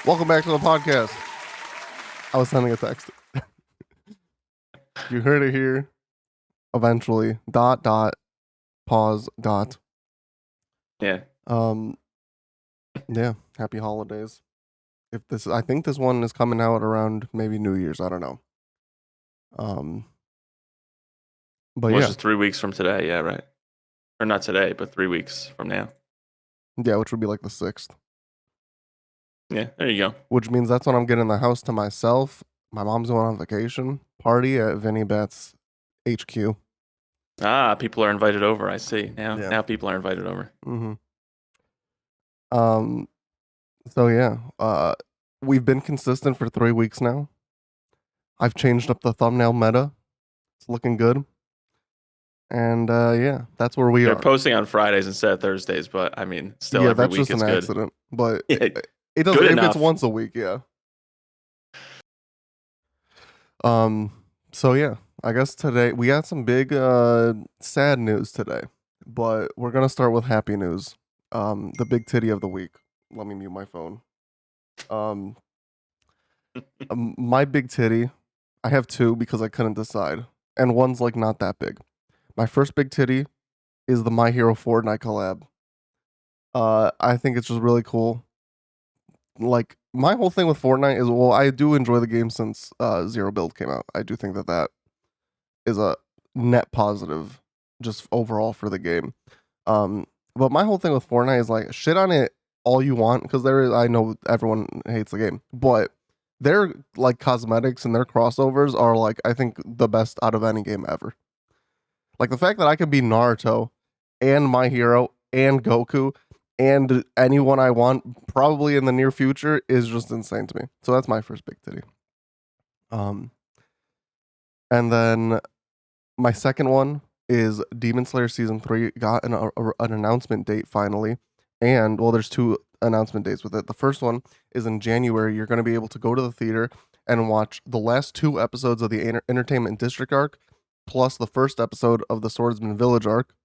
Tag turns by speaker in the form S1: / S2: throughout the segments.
S1: Welcome back to the podcast. I was sending a text. You heard it here. Eventually. ... Pause. ...
S2: Yeah.
S1: Yeah. Happy holidays. I think this one is coming out around maybe New Year's. I don't know. But
S2: Which
S1: yeah.
S2: is 3 weeks from today. Yeah, right. Or not today, but 3 weeks from now.
S1: Yeah, which would be like the 6th.
S2: Yeah, there you go.
S1: Which means that's when I'm getting the house to myself. My mom's going on vacation. Party at Vinny Bet's HQ.
S2: Ah, people are invited over. I see. Now people are invited over.
S1: Mm-hmm. So yeah, we've been consistent for 3 weeks now. I've changed up the thumbnail meta. It's looking good. And yeah, that's where we
S2: They're
S1: are.
S2: posting on Fridays instead of Thursdays, but I mean, still
S1: Yeah,
S2: every
S1: that's
S2: week
S1: just
S2: is
S1: an
S2: good.
S1: accident. But
S2: Yeah,
S1: it doesn't.
S2: good
S1: If
S2: enough.
S1: it's once a week, yeah. So yeah, I guess today we got some big sad news today, but we're gonna start with happy news. The big titty of the week. Let me mute my phone. My big titty. I have two because I couldn't decide, and one's like not that big. My first big titty is the My Hero Fortnite collab. I think it's just really cool. Like my whole thing with Fortnite is, well, I do enjoy the game since Zero Build came out. I do think that is a net positive, just overall for the game. But my whole thing with Fortnite is like shit on it all you want because I know everyone hates the game, but their like cosmetics and their crossovers are like I think the best out of any game ever. Like the fact that I could be Naruto and My Hero and Goku and anyone I want probably in the near future is just insane to me. So that's my first big titty. And then my second one is Demon Slayer Season 3 got an announcement date finally. And, well, there's two announcement dates with it. The first one is in January. You're going to be able to go to the theater and watch the last two episodes of the Entertainment District arc, plus the first episode of the Swordsman Village arc.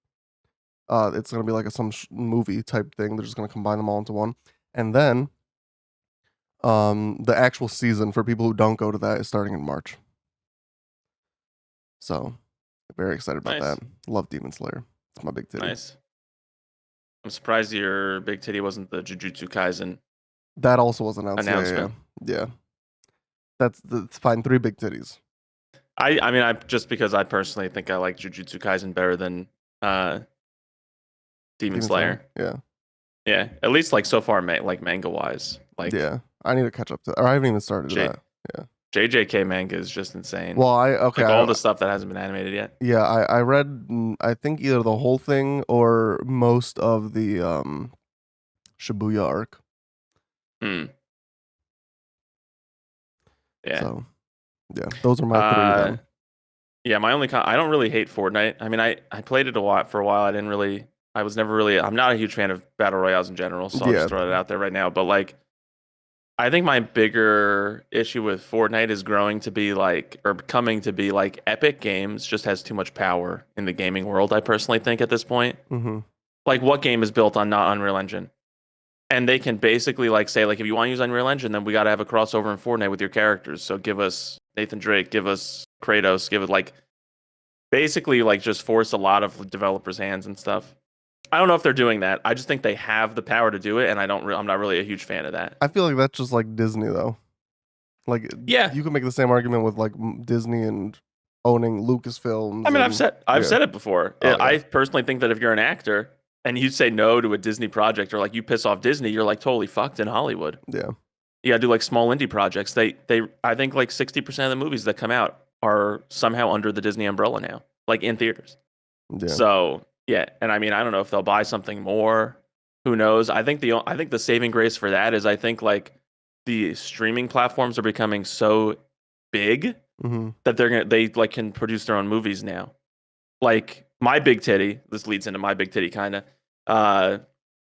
S1: It's going to be like some movie type thing. They're just going to combine them all into one. And then the actual season for people who don't go to that is starting in March. So, very excited about that. Love Demon Slayer. It's my big titty.
S2: Nice. I'm surprised your big titty wasn't the Jujutsu Kaisen.
S1: That also was announced.
S2: Announcement.
S1: Yeah. That's fine. 3 big titties.
S2: I mean, just because I personally think I like Jujutsu Kaisen better than Demon Slayer.
S1: Yeah.
S2: Yeah, at least like so far, like manga wise. Like
S1: yeah, I need to catch up to. Or I haven't even started that. Yeah.
S2: JJK manga is just insane.
S1: Well,
S2: all the stuff that hasn't been animated yet.
S1: Yeah, I read I think either the whole thing or most of the Shibuya arc.
S2: Yeah.
S1: So, yeah, those are my 3 then.
S2: Yeah, my only I don't really hate Fortnite. I mean, I played it for a while. I'm not a huge fan of battle royales in general, so I'll just throw that out there right now. But like, I think my bigger issue with Fortnite is becoming to be like Epic Games just has too much power in the gaming world. I personally think at this point, like what game is built on not Unreal Engine, and they can basically like say like if you want to use Unreal Engine, then we got to have a crossover in Fortnite with your characters. So give us Nathan Drake, give us Kratos, give it like basically like just force a lot of developers' hands and stuff. I don't know if they're doing that. I just think they have the power to do it, and I'm not really a huge fan of that.
S1: I feel like that's just like Disney, though. Like,
S2: yeah,
S1: you can make the same argument with like Disney and owning Lucasfilms.
S2: I mean, I've said it before.
S1: Oh,
S2: I personally think that if you're an actor and you say no to a Disney project or like you piss off Disney, you're like totally fucked in Hollywood.
S1: Yeah,
S2: you gotta do like small indie projects. I think like 60% of the movies that come out are somehow under the Disney umbrella now, like in theaters.
S1: Yeah.
S2: So. Yeah, and I mean, I don't know if they'll buy something more. Who knows? I think the saving grace for that is I think like the streaming platforms are becoming so big that they like can produce their own movies now. Like my big titty, this leads into my big titty kind of,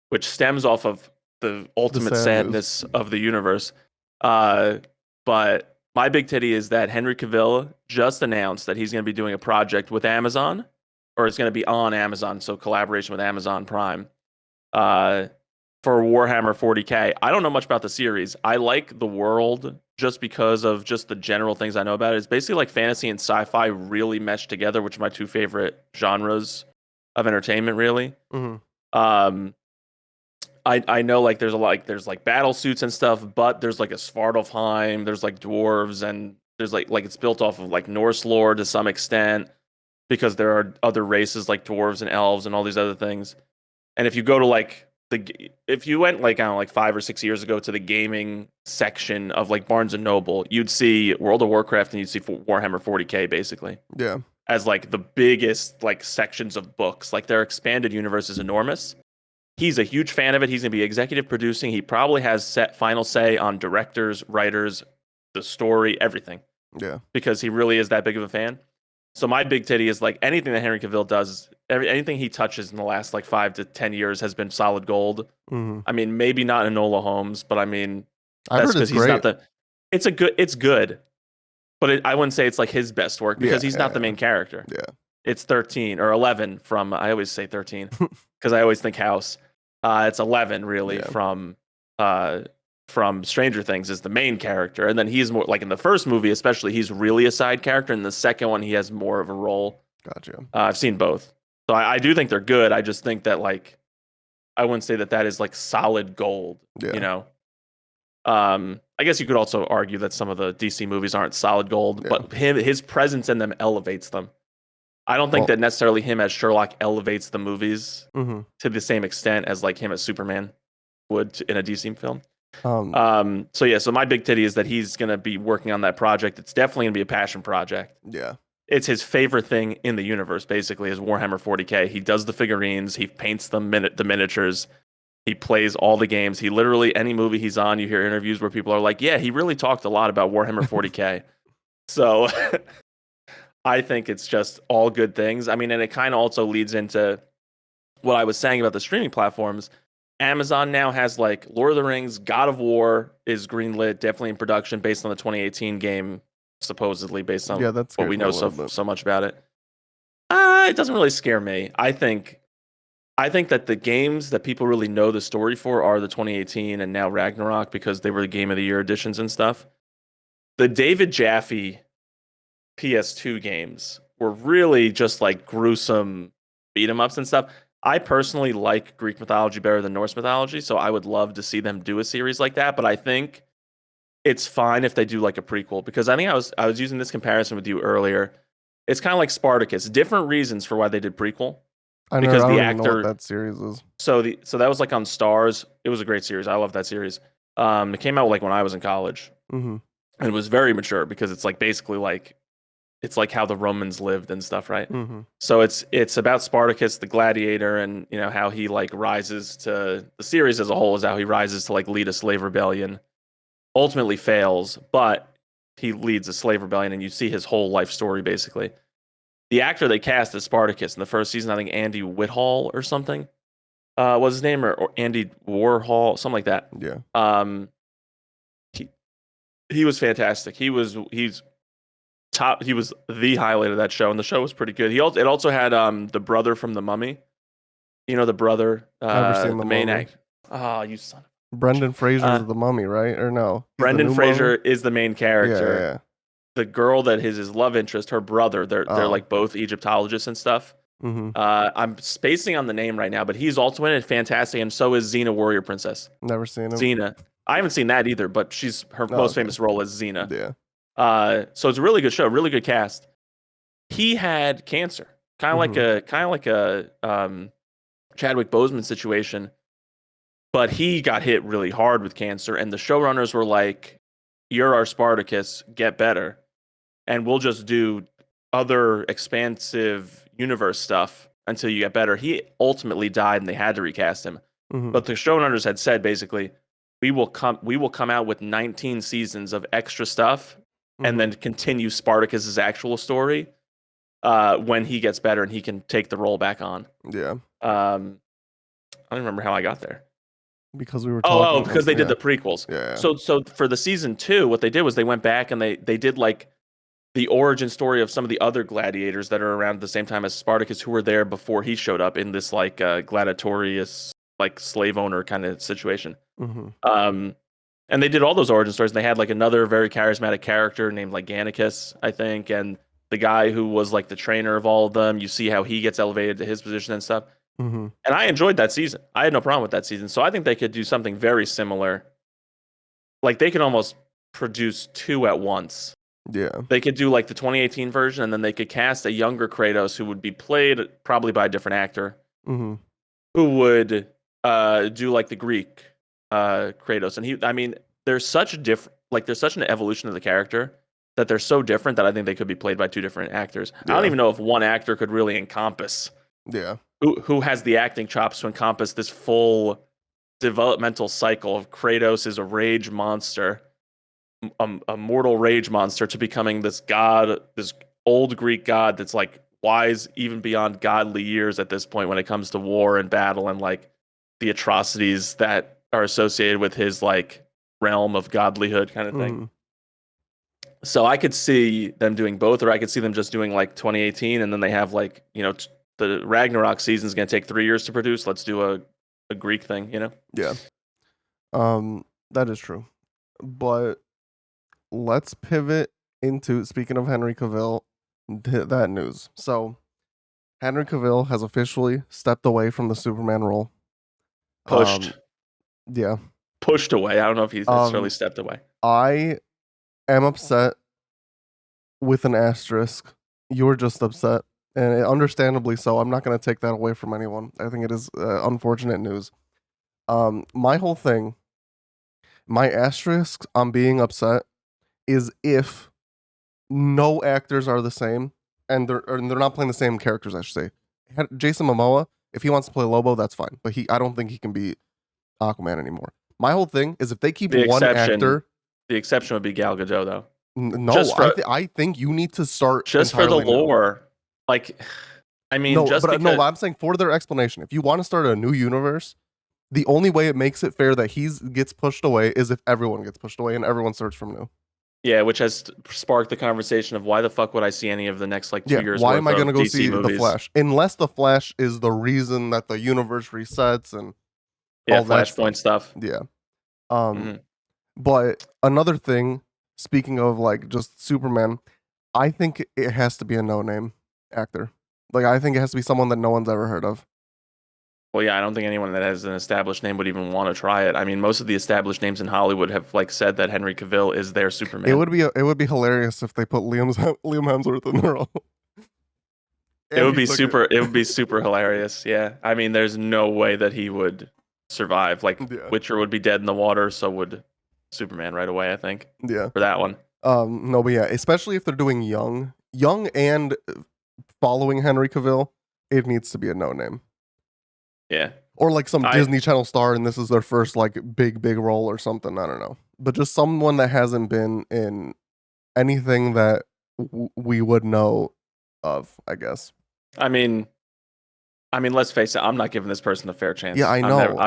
S2: which stems off of the ultimate sadness of the universe. But my big titty is that Henry Cavill just announced that he's going to be doing a project with Amazon. Or it's going to be on Amazon, so collaboration with Amazon Prime. for Warhammer 40K. I don't know much about the series. I like the world just because of just the general things I know about it. It's basically like fantasy and sci-fi really meshed together, which are my two favorite genres of entertainment, really.
S1: Mm-hmm.
S2: I know like there's like battle suits and stuff, but there's like a Svartalfheim, there's like dwarves, and there's like it's built off of like Norse lore to some extent because there are other races like dwarves and elves and all these other things. And if you go to like if you went like I don't know, like 5 or 6 years ago to the gaming section of like Barnes and Noble, you'd see World of Warcraft and you'd see Warhammer 40K basically
S1: Yeah.
S2: as like the biggest like sections of books. Like their expanded universe is enormous. He's a huge fan of it. He's going to be executive producing. He probably has set final say on directors, writers, the story, everything.
S1: Yeah.
S2: Because he really is that big of a fan. So my big titty is like anything that Henry Cavill does, anything he touches in the last like 5 to 10 years has been solid gold.
S1: Mm-hmm.
S2: I mean, maybe not Enola Holmes, but I mean,
S1: I've
S2: that's
S1: heard
S2: because
S1: it's
S2: he's
S1: great.
S2: not the. It's good, but I wouldn't say it's like his best work because he's not the main character.
S1: Yeah.
S2: It's 13 or 11 from. I always say 13 because I always think House. It's 11 really from Stranger Things is the main character, and then he's more like in the first movie, especially he's really a side character. In the second one, he has more of a role.
S1: Gotcha.
S2: I've seen both, so I do think they're good. I just think that like I wouldn't say that is like solid gold.
S1: Yeah.
S2: You know, I guess you could also argue that some of the DC movies aren't solid gold, but his presence in them elevates them. I don't think that necessarily him as Sherlock elevates the movies to the same extent as like him as Superman would in a DC film. So my big titty is that he's going to be working on that project. It's definitely going to be a passion project.
S1: Yeah.
S2: It's his favorite thing in the universe, basically, is Warhammer 40K. He does the figurines, he paints the miniatures, he plays all the games. He literally, any movie he's on, you hear interviews where people are like, yeah, he really talked a lot about Warhammer 40K. So I think it's just all good things. I mean, and it kind of also leads into what I was saying about the streaming platforms. Amazon now has like Lord of the Rings, God of War is greenlit, definitely in production based on the 2018 game, supposedly based on what we know so much about it. It doesn't really scare me. I think that the games that people really know the story for are the 2018 and now Ragnarok because they were the Game of the Year editions and stuff. The David Jaffe PS2 games were really just like gruesome beat 'em ups and stuff. I personally like Greek mythology better than Norse mythology, so I would love to see them do a series like that. But I think it's fine if they do like a prequel because I think I was using this comparison with you earlier. It's kind of like Spartacus. Different reasons for why they did prequel.
S1: I
S2: because
S1: don't
S2: the
S1: even know
S2: actor
S1: what that series is.
S2: So that was like on Stars. It was a great series. I love that series. It came out like when I was in college, and it was very mature because it's like basically like it's like how the Romans lived and stuff, right? So it's about Spartacus, the gladiator, and you know how he like rises to the series as a whole is how he rises to like lead a slave rebellion. Ultimately fails, but he leads a slave rebellion, and you see his whole life story basically. The actor they cast as Spartacus in the first season, I think Andy Whitehall or something, was his name, or Andy Warhol, something like that.
S1: Yeah.
S2: He was fantastic. He's top. He was the highlight of that show, and the show was pretty good. It also had the brother from The Mummy. You know the brother,
S1: Never seen
S2: the main act. Oh, you son.
S1: Brendan Fraser's the Mummy, right? Or no?
S2: Brendan Fraser is the main character.
S1: Yeah.
S2: The girl that is his love interest, her brother. They're like both Egyptologists and stuff. I'm spacing on the name right now, but he's also in it, fantastic, and so is Xena, Warrior Princess.
S1: Never seen him.
S2: Xena. I haven't seen that either, but she's her most famous role is Xena.
S1: Yeah.
S2: So it's a really good show, really good cast. He had cancer, kind of like a Chadwick Boseman situation, but he got hit really hard with cancer, and the showrunners were like, "You're our Spartacus, get better, and we'll just do other expansive universe stuff until you get better." He ultimately died, and they had to recast him. But the showrunners had said basically, we will come out with 19 seasons of extra stuff and then continue Spartacus's actual story when he gets better and he can take the role back on.
S1: Yeah.
S2: I don't remember how I got there.
S1: Because we were talking.
S2: Because they did the prequels.
S1: Yeah.
S2: So for the season 2, what they did was they went back and they did like the origin story of some of the other gladiators that are around at the same time as Spartacus who were there before he showed up in this like gladiatorious like slave owner kind of situation.
S1: Mm-hmm.
S2: And they did all those origin stories. And they had like another very charismatic character named like Gannicus, I think, and the guy who was like the trainer of all of them. You see how he gets elevated to his position and stuff.
S1: Mm-hmm.
S2: And I enjoyed that season. I had no problem with that season. So I think they could do something very similar. Like they could almost produce two at once.
S1: Yeah.
S2: They could do like the 2018 version, and then they could cast a younger Kratos who would be played probably by a different actor,
S1: Mm-hmm.
S2: who would do like the Greek Kratos. And I mean, there's such an evolution of the character that they're so different that I think they could be played by two different actors.
S1: Yeah.
S2: I don't even know if one actor could really encompass.
S1: Yeah.
S2: Who has the acting chops to encompass this full developmental cycle of Kratos is a rage monster, a mortal rage monster, to becoming this god, this old Greek god that's like wise even beyond godly years at this point when it comes to war and battle and like the atrocities that are associated with his like realm of godlyhood kind of thing.
S1: Mm-hmm.
S2: So I could see them doing both, or I could see them just doing like 2018 and then they have like, the Ragnarok season is going to take 3 years to produce. Let's do a Greek thing,
S1: Yeah. That is true. But let's pivot into, speaking of Henry Cavill, that news. So Henry Cavill has officially stepped away from the Superman role.
S2: Pushed.
S1: Yeah.
S2: Pushed away. I don't know if he's necessarily stepped away.
S1: I am upset with an asterisk. You're just upset. And understandably so. I'm not going to take that away from anyone. I think it is unfortunate news. My whole thing, my asterisk on being upset is if no actors are the same and they're not playing the same characters, I should say. Jason Momoa, if he wants to play Lobo, that's fine. But I don't think he can be Aquaman anymore. My whole thing is if they keep one actor.
S2: The exception would be Gal Gadot, though.
S1: No, I think you need to start
S2: just for the lore. Like, I mean,
S1: but I'm saying for their explanation. If you want to start a new universe, the only way it makes it fair that he gets pushed away is if everyone gets pushed away and everyone starts from new.
S2: Yeah, which has sparked the conversation of why the fuck would I see any of the next 2 years?
S1: Why am I going to go
S2: DC
S1: see
S2: movies?
S1: The Flash? Unless the Flash is the reason that the universe resets and
S2: all Flashpoint stuff.
S1: Yeah. But another thing, speaking of like just Superman, I think it has to be a no-name actor. Like I think it has to be someone that no one's ever heard of.
S2: Well, yeah, I don't think anyone that has an established name would even want to try it. I mean, most of the established names in Hollywood have like said that Henry Cavill is their Superman.
S1: It would be hilarious if they put Liam Hemsworth in the role.
S2: It would be super hilarious. Yeah, I mean, there's no way that he would survive. Like Witcher would be dead in the water, so would Superman right away. I think.
S1: Yeah.
S2: For that one.
S1: No, but yeah, especially if they're doing young and following Henry Cavill, it needs to be a no-name.
S2: Yeah.
S1: Or like some Disney Channel star and this is their first like big role or something. I don't know. But just someone that hasn't been in anything that we would know of, I guess.
S2: I mean, let's face it. I'm not giving this person a fair chance.
S1: Yeah, I know.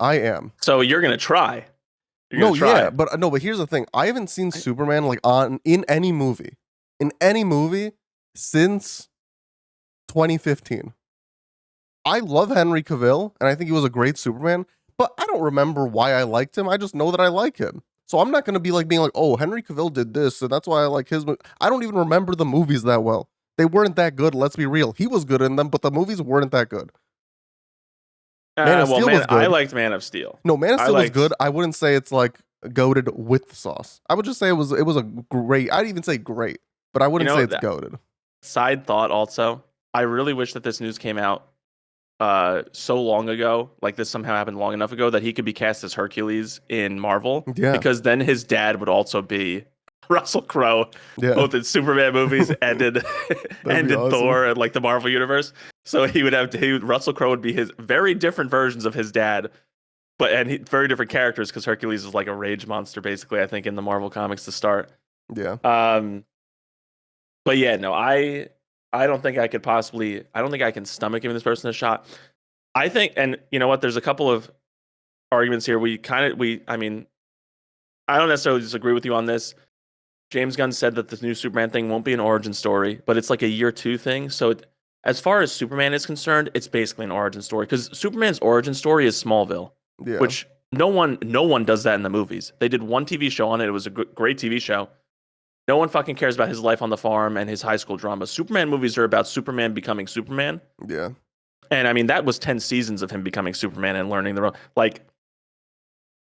S1: I am.
S2: So you're going to try.
S1: But here's the thing. I haven't seen Superman like in any movie since 2015. I love Henry Cavill, and I think he was a great Superman, but I don't remember why I liked him. I just know that I like him. So I'm not going to be like being like, oh, Henry Cavill did this, and that's why I like his movie. I don't even remember the movies that well. They weren't that good, let's be real. He was good in them, but the movies weren't that good.
S2: Man of Steel was good. I liked Man of Steel.
S1: No, Man of Steel was good. I wouldn't say it's like goated with the sauce. I would just say it was a great, I'd even say great, but I wouldn't say it's goated.
S2: Side thought also, I really wish that this news came out so long ago, like this somehow happened long enough ago that he could be cast as Hercules in Marvel.
S1: Yeah.
S2: Because then his dad would also be Russell Crowe, both in Superman movies and in awesome. Thor and like the Marvel universe. So Russell Crowe would be his very different versions of his dad, very different characters because Hercules is like a rage monster basically. I think in the Marvel comics to start.
S1: Yeah.
S2: But yeah, no, I don't think I can stomach giving this person a shot. I think, and you know what? There's a couple of arguments here. I mean, I don't necessarily disagree with you on this. James Gunn said that the new Superman thing won't be an origin story, but it's like a year 2 thing. So as far as Superman is concerned, it's basically an origin story because Superman's origin story is Smallville,
S1: Yeah.
S2: which no one does that in the movies. They did one TV show on it. It was a great TV show. No one fucking cares about his life on the farm and his high school drama. Superman movies are about Superman becoming Superman.
S1: Yeah.
S2: And I mean, that was 10 seasons of him becoming Superman and learning the role. Like,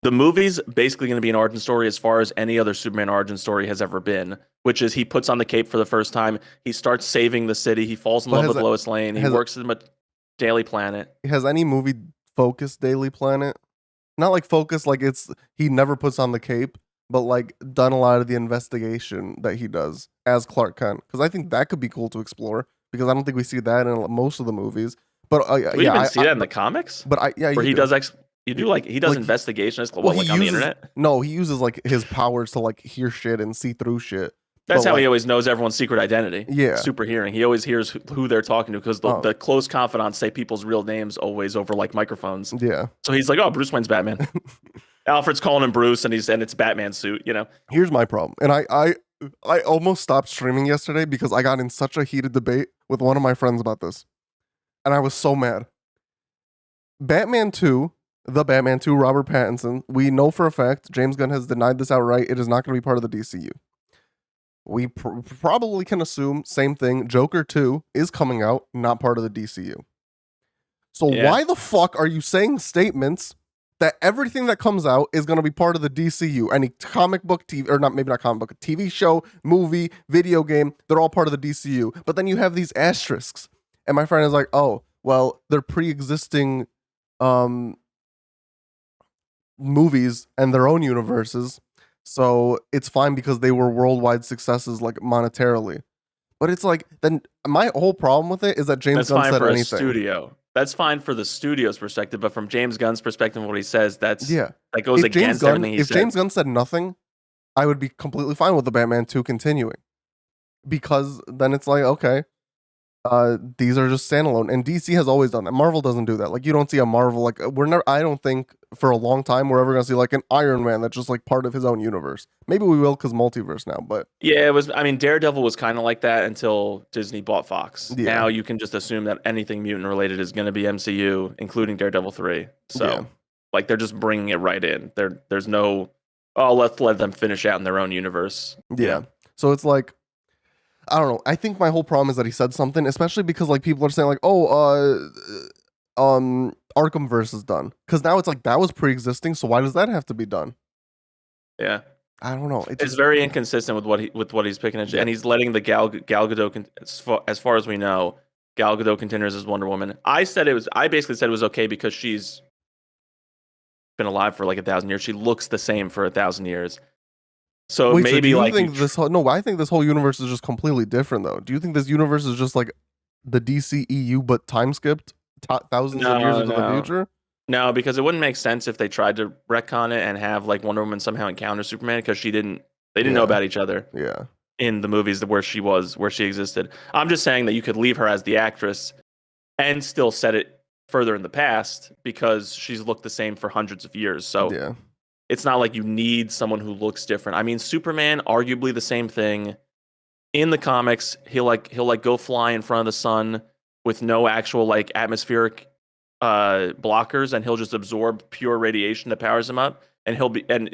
S2: the movie's basically going to be an origin story as far as any other Superman origin story has ever been, which is he puts on the cape for the first time. He starts saving the city. He falls in love with Lois Lane. He works at Daily Planet.
S1: Has any movie focused Daily Planet? Not like focused, like he never puts on the cape, but like done a lot of the investigation that he does as Clark Kent. Because I think that could be cool to explore. Because I don't think we see that in most of the movies. But
S2: we even see that in the comics.
S1: But
S2: where he does he does investigation on the internet.
S1: No, he uses like his powers to like hear shit and see through shit.
S2: That's how he always knows everyone's secret identity.
S1: Yeah,
S2: super hearing. He always hears who they're talking to because the close confidants say people's real names always over like microphones.
S1: Yeah.
S2: So he's like, oh, Bruce Wayne's Batman. Alfred's calling him Bruce, and it's Batman suit. You know.
S1: Here's my problem, and I almost stopped streaming yesterday because I got in such a heated debate with one of my friends about this, and I was so mad. Batman 2. The Batman 2, Robert Pattinson. We know for a fact, James Gunn has denied this outright. It is not going to be part of the DCU. We probably can assume, same thing, Joker 2 is coming out, not part of the DCU. So why the fuck are you saying statements that everything that comes out is going to be part of the DCU? Any comic book, TV, or not, maybe not comic book, TV show, movie, video game, they're all part of the DCU. But then you have these asterisks. And my friend is like, oh, well, they're pre-existing movies and their own universes, so it's fine because they were worldwide successes like monetarily. But it's like, then my whole problem with it is that James Gunn said anything.
S2: Studio. That's fine for the studio's perspective, but from James Gunn's perspective, what he says, that goes against everything he said.
S1: If James Gunn said nothing, I would be completely fine with the Batman 2 continuing, because then it's like, okay, these are just standalone, and DC has always done that. Marvel doesn't do that. Like, you don't see a Marvel, like, I don't think for a long time we're ever gonna see like an Iron Man that's just like part of his own universe. Maybe we will because multiverse now, but
S2: yeah, it was. I mean, Daredevil was kind of like that until Disney bought Fox. Yeah. Now you can just assume that anything mutant related is going to be MCU, including Daredevil 3. So, like, they're just bringing it right in. There's no, let's let them finish out in their own universe.
S1: Yeah. So it's like, I don't know. I think my whole problem is that he said something, especially because like people are saying like, Arkhamverse is done, because now it's like that was pre-existing, so why does that have to be done?
S2: Yeah,
S1: I don't know.
S2: It's very inconsistent with what he's picking, and he's letting the Gal Gadot, as far as we know, Gal Gadot continues as Wonder Woman. I basically said it was okay because she's been alive for like 1,000 years. She looks the same for 1,000 years. So maybe
S1: do you think I think this whole universe is just completely different though. Do you think this universe is just like the DCEU but time skipped thousands of years into the future?
S2: No, because it wouldn't make sense if they tried to retcon it and have like Wonder Woman somehow encounter Superman, because they didn't know about each other.
S1: Yeah.
S2: In the movies where she existed. I'm just saying that you could leave her as the actress and still set it further in the past because she's looked the same for hundreds of years. So it's not like you need someone who looks different. I mean, Superman, arguably the same thing. In the comics, he'll go fly in front of the sun with no actual like atmospheric blockers, and he'll just absorb pure radiation that powers him up. And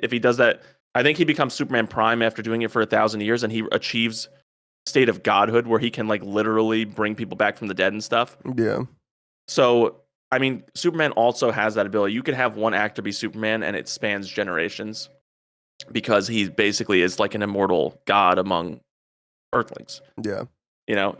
S2: if he does that, I think he becomes Superman Prime after doing it for 1,000 years, and he achieves state of godhood where he can like literally bring people back from the dead and stuff.
S1: Yeah.
S2: So I mean, Superman also has that ability. You could have one actor be Superman and it spans generations, because he basically is like an immortal god among Earthlings.
S1: Yeah.
S2: You know,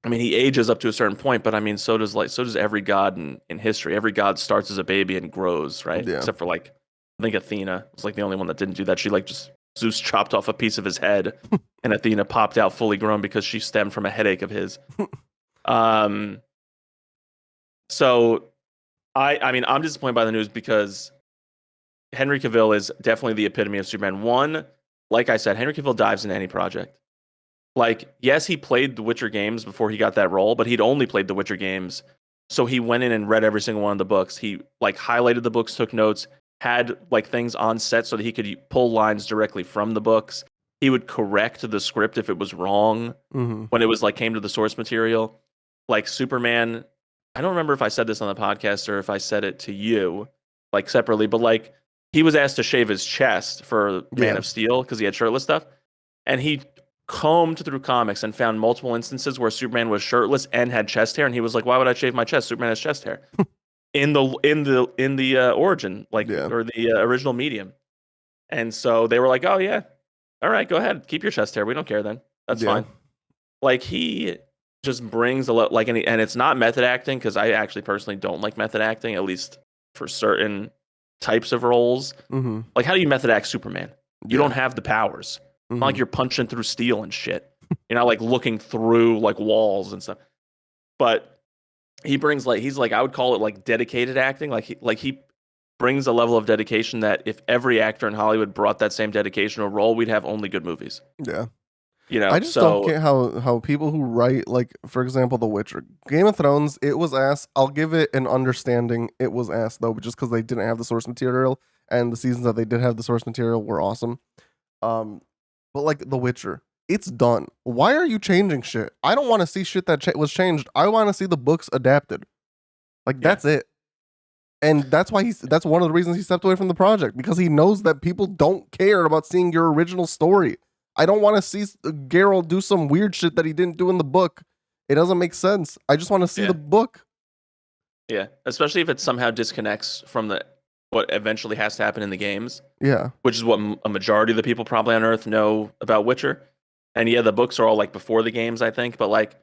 S2: I mean, he ages up to a certain point, but I mean, so does every god in history. Every god starts as a baby and grows, right?
S1: Yeah.
S2: Except for like, I think Athena was like the only one that didn't do that. She like just Zeus chopped off a piece of his head, and Athena popped out fully grown because she stemmed from a headache of his. So I mean, I'm disappointed by the news because Henry Cavill is definitely the epitome of Superman. One, like I said, Henry Cavill dives into any project. Like, yes, he played the Witcher games before he got that role, but he'd only played the Witcher games. So he went in and read every single one of the books. He like highlighted the books, took notes, had like things on set so that he could pull lines directly from the books. he would correct the script if it was wrong when it was like came to the source material. Like Superman, I don't remember if I said this on the podcast or if I said it to you, like separately, but like he was asked to shave his chest for Man
S1: Yeah.
S2: of Steel because he had shirtless stuff, and he combed through comics and found multiple instances where Superman was shirtless and had chest hair, and he was like, "Why would I shave my chest? Superman has chest hair." In the origin, like,
S1: Yeah.
S2: or the original medium. And so they were like, "Oh yeah, all right, go ahead, keep your chest hair. We don't care then. That's
S1: Yeah.
S2: fine." Like he just brings a lot, like, and it's not method acting because I actually personally don't like method acting, at least for certain types of roles. Like, how do you method act Superman? You
S1: Yeah.
S2: don't have the powers. It's not like you're punching through steel and shit. You're not like looking through like walls and stuff. But he brings like he's like I would call it like dedicated acting. Like he brings a level of dedication that if every actor in Hollywood brought that same dedication to a role, we'd have only good movies.
S1: Yeah.
S2: You know,
S1: I just don't
S2: so
S1: get how people who write, like, for example, The Witcher, Game of Thrones, it was asked. I'll give it an understanding. It was asked though, but just because they didn't have the source material, and the seasons that they did have the source material were awesome. Um, but like The Witcher, it's done. Why are you changing shit? I don't want to see shit that was changed. I want to see the books adapted. Like,
S2: yeah,
S1: that's it. And that's why that's one of the reasons he stepped away from the project, because he knows that people don't care about seeing your original story. I don't want to see Geralt do some weird shit that he didn't do in the book. It doesn't make sense. I just want to see
S2: yeah,
S1: the book.
S2: yeah. Especially if it somehow disconnects from the what eventually has to happen in the games,
S1: Yeah.
S2: which is what a majority of the people probably on Earth know about Witcher. And yeah, the books are all like before the games, I think. But like,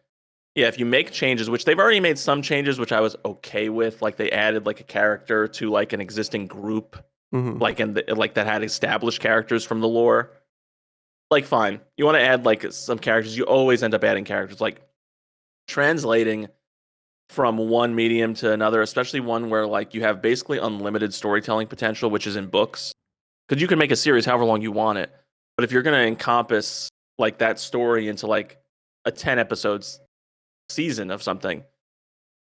S2: yeah, if you make changes, which they've already made some changes, which I was okay with, like they added like a character to like an existing group, like like that had established characters from the lore. Like, fine, you want to add like some characters, you always end up adding characters. Like translating from one medium to another, especially one where like you have basically unlimited storytelling potential, which is in books, because you can make a series however long you want it. But if you're going to encompass like that story into like a 10 episodes season of something,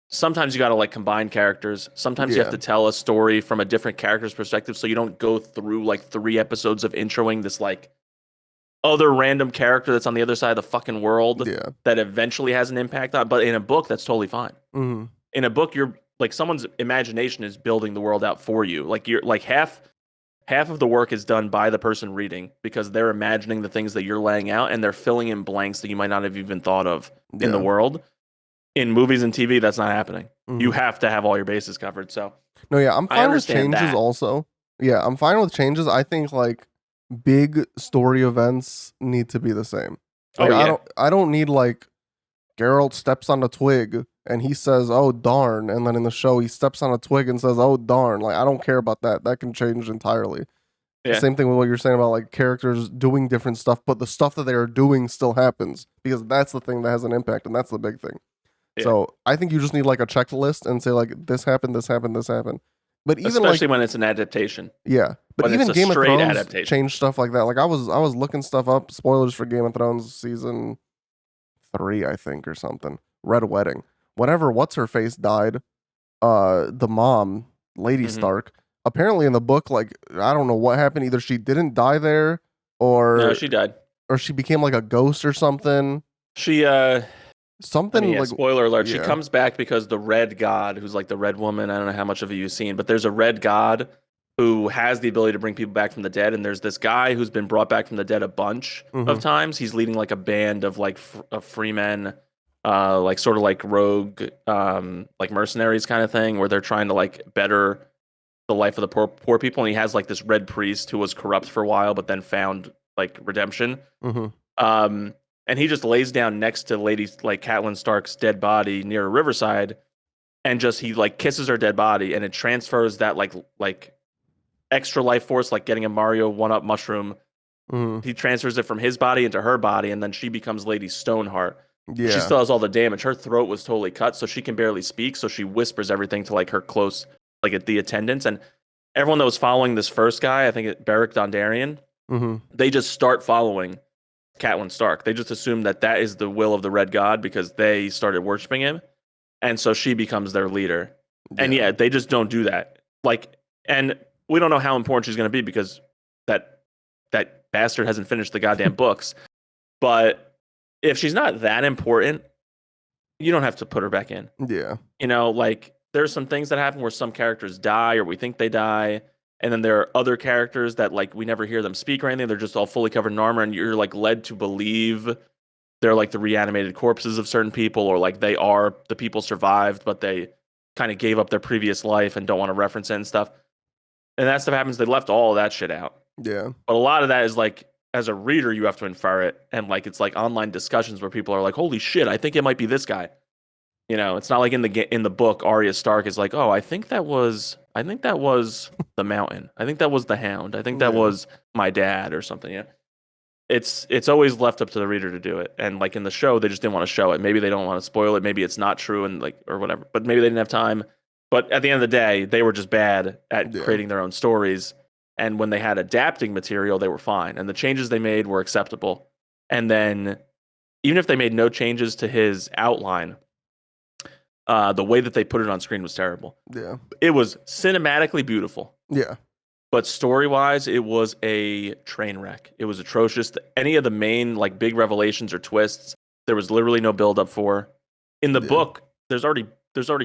S2: sometimes you got to like combine characters. Sometimes you have
S1: Yeah.
S2: to tell a story from a different character's perspective, so you don't go through like 3 episodes of introing this like other random character that's on the other side of the fucking world
S1: Yeah.
S2: that eventually has an impact on. But in a book, that's totally fine. In a book, you're like someone's imagination is building the world out for you. Like you're like half of the work is done by the person reading because they're imagining the things that you're laying out and they're filling in blanks that you might not have even thought of in the
S1: Yeah.
S2: world. In movies and TV, that's not happening. You have to have all your bases covered. So
S1: No, yeah, I'm
S2: I
S1: fine with
S2: understand
S1: changes
S2: that.
S1: also. Yeah, I'm fine with changes. I think like big story events need to be the same.
S2: Oh
S1: Like,
S2: yeah,
S1: I don't need like Geralt steps on a twig and he says, "Oh darn," and then in the show he steps on a twig and says, "Oh darn." Like, I don't care about that. That can change entirely.
S2: yeah,
S1: Same thing with what you're saying about like characters doing different stuff, but the stuff that they are doing still happens, because that's the thing that has an impact, and that's the big thing.
S2: yeah.
S1: So I think you just need like a checklist and say like this happened, this happened, this happened. But even like,
S2: Especially when it's an adaptation.
S1: yeah, but
S2: When it's
S1: even
S2: a
S1: Game of
S2: straight
S1: Thrones
S2: adaptation.
S1: changed stuff like that. Like, I was looking stuff up, spoilers for Game of Thrones season 3, I think, or something. Red Wedding. Whatever, what's her face died. The mom, Lady
S2: Mhm.
S1: Stark. Apparently in the book, like, I don't know what happened. Either she didn't die there,
S2: No,
S1: or
S2: she died.
S1: she became like a ghost or something.
S2: She I mean,
S1: Something
S2: yeah,
S1: like,
S2: spoiler alert. She
S1: yeah.
S2: comes back because the red god, who's like the red woman, I don't know how much of it you've seen, but there's a red god who has the ability to bring people back from the dead. And there's this guy who's been brought back from the dead a bunch of
S1: Mm-hmm.
S2: times. He's leading like a band of like of free men, like sort of like rogue, like mercenaries kind of thing, where they're trying to like better the life of the poor people. And he has like this red priest who was corrupt for a while, but then found like redemption.
S1: Mm-hmm.
S2: Um, and he just lays down next to Lady like Catelyn Stark's dead body near a riverside, and just he like kisses her dead body, and it transfers that like extra life force, like getting a Mario 1-up mushroom.
S1: Mm-hmm.
S2: He transfers it from his body into her body, and then she becomes Lady Stoneheart. She
S1: Yeah.
S2: still has all the damage. Her throat was totally cut, so she can barely speak. So she whispers everything to like her close, like the attendants, and everyone that was following this first guy, I think Beric Dondarrion,
S1: Mm-hmm.
S2: they just start following Catelyn Stark. They just assume that that is the will of the Red God because they started worshiping him, and so she becomes their leader. And
S1: Yeah.
S2: yeah, they just don't do that. Like, and we don't know how important she's going to be because that that bastard hasn't finished the goddamn books. But if she's not that important, you don't have to put her back in.
S1: Yeah.
S2: You know, like there's some things that happen where some characters die or we think they die. And then there are other characters that like we never hear them speak or anything. They're just all fully covered in armor, and you're like led to believe they're like the reanimated corpses of certain people, or like they are the people survived, but they kind of gave up their previous life and don't want to reference it and stuff. And that stuff happens. They left all of that shit out.
S1: Yeah.
S2: But a lot of that is like, as a reader, you have to infer it. And like, it's like online discussions where people are like, holy shit, I think it might be this guy. You know, it's not like in the book, Arya Stark is like, oh, I think that was the Mountain. I think that was the Hound. I think that was my dad or something. Yeah. It's always left up to the reader to do it. And like in the show, they just didn't want to show it. Maybe they don't want to spoil it. Maybe it's not true and like, or whatever, but maybe they didn't have time. But at the end of the day, they were just bad at creating their own stories. And when they had adapting material, they were fine. And the changes they made were acceptable. And then even if they made no changes to his outline, the way that they put it on screen was terrible.
S1: Yeah.
S2: It was cinematically beautiful.
S1: Yeah.
S2: But story-wise, it was a train wreck. It was atrocious. Any of the main like big revelations or twists, there was literally no build-up for. In the book, there's already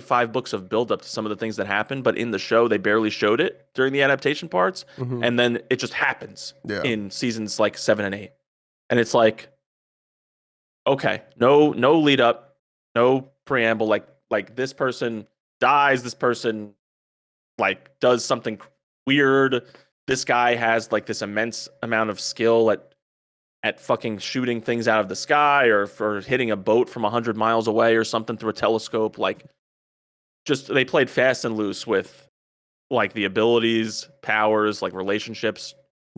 S2: 5 books of build-up to some of the things that happened, but in the show, they barely showed it during the adaptation parts, and then it just happens in seasons like 7 and 8. And it's like, okay, no lead up, no preamble, like this person dies, this person like does something weird. This guy has like this immense amount of skill at fucking shooting things out of the sky or for hitting a boat from 100 miles away or something through a telescope. Like, just they played fast and loose with like the abilities, powers, like relationships,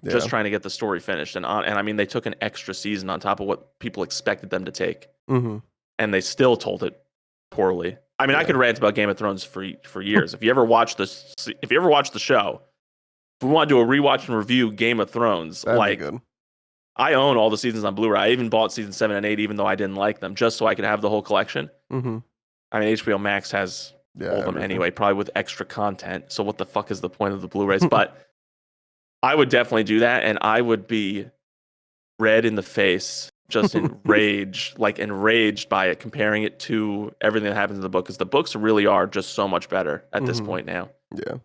S2: just trying to get the story finished. And I mean, they took an extra season on top of what people expected them to take, and they still told it poorly. I mean, I could rant about Game of Thrones for years. If you ever watch the show, if we want to do a rewatch and review Game of Thrones,
S1: that'd
S2: like
S1: be good.
S2: I own all the seasons on Blu-ray. I even bought season 7 and 8, even though I didn't like them, just so I could have the whole collection. I mean, HBO Max has all of them anyway, probably with extra content. So what the fuck is the point of the Blu-rays? But I would definitely do that, and I would be red in the face, just enraged by it, comparing it to everything that happens in the book, because the books really are just so much better at this point now.
S1: Yeah.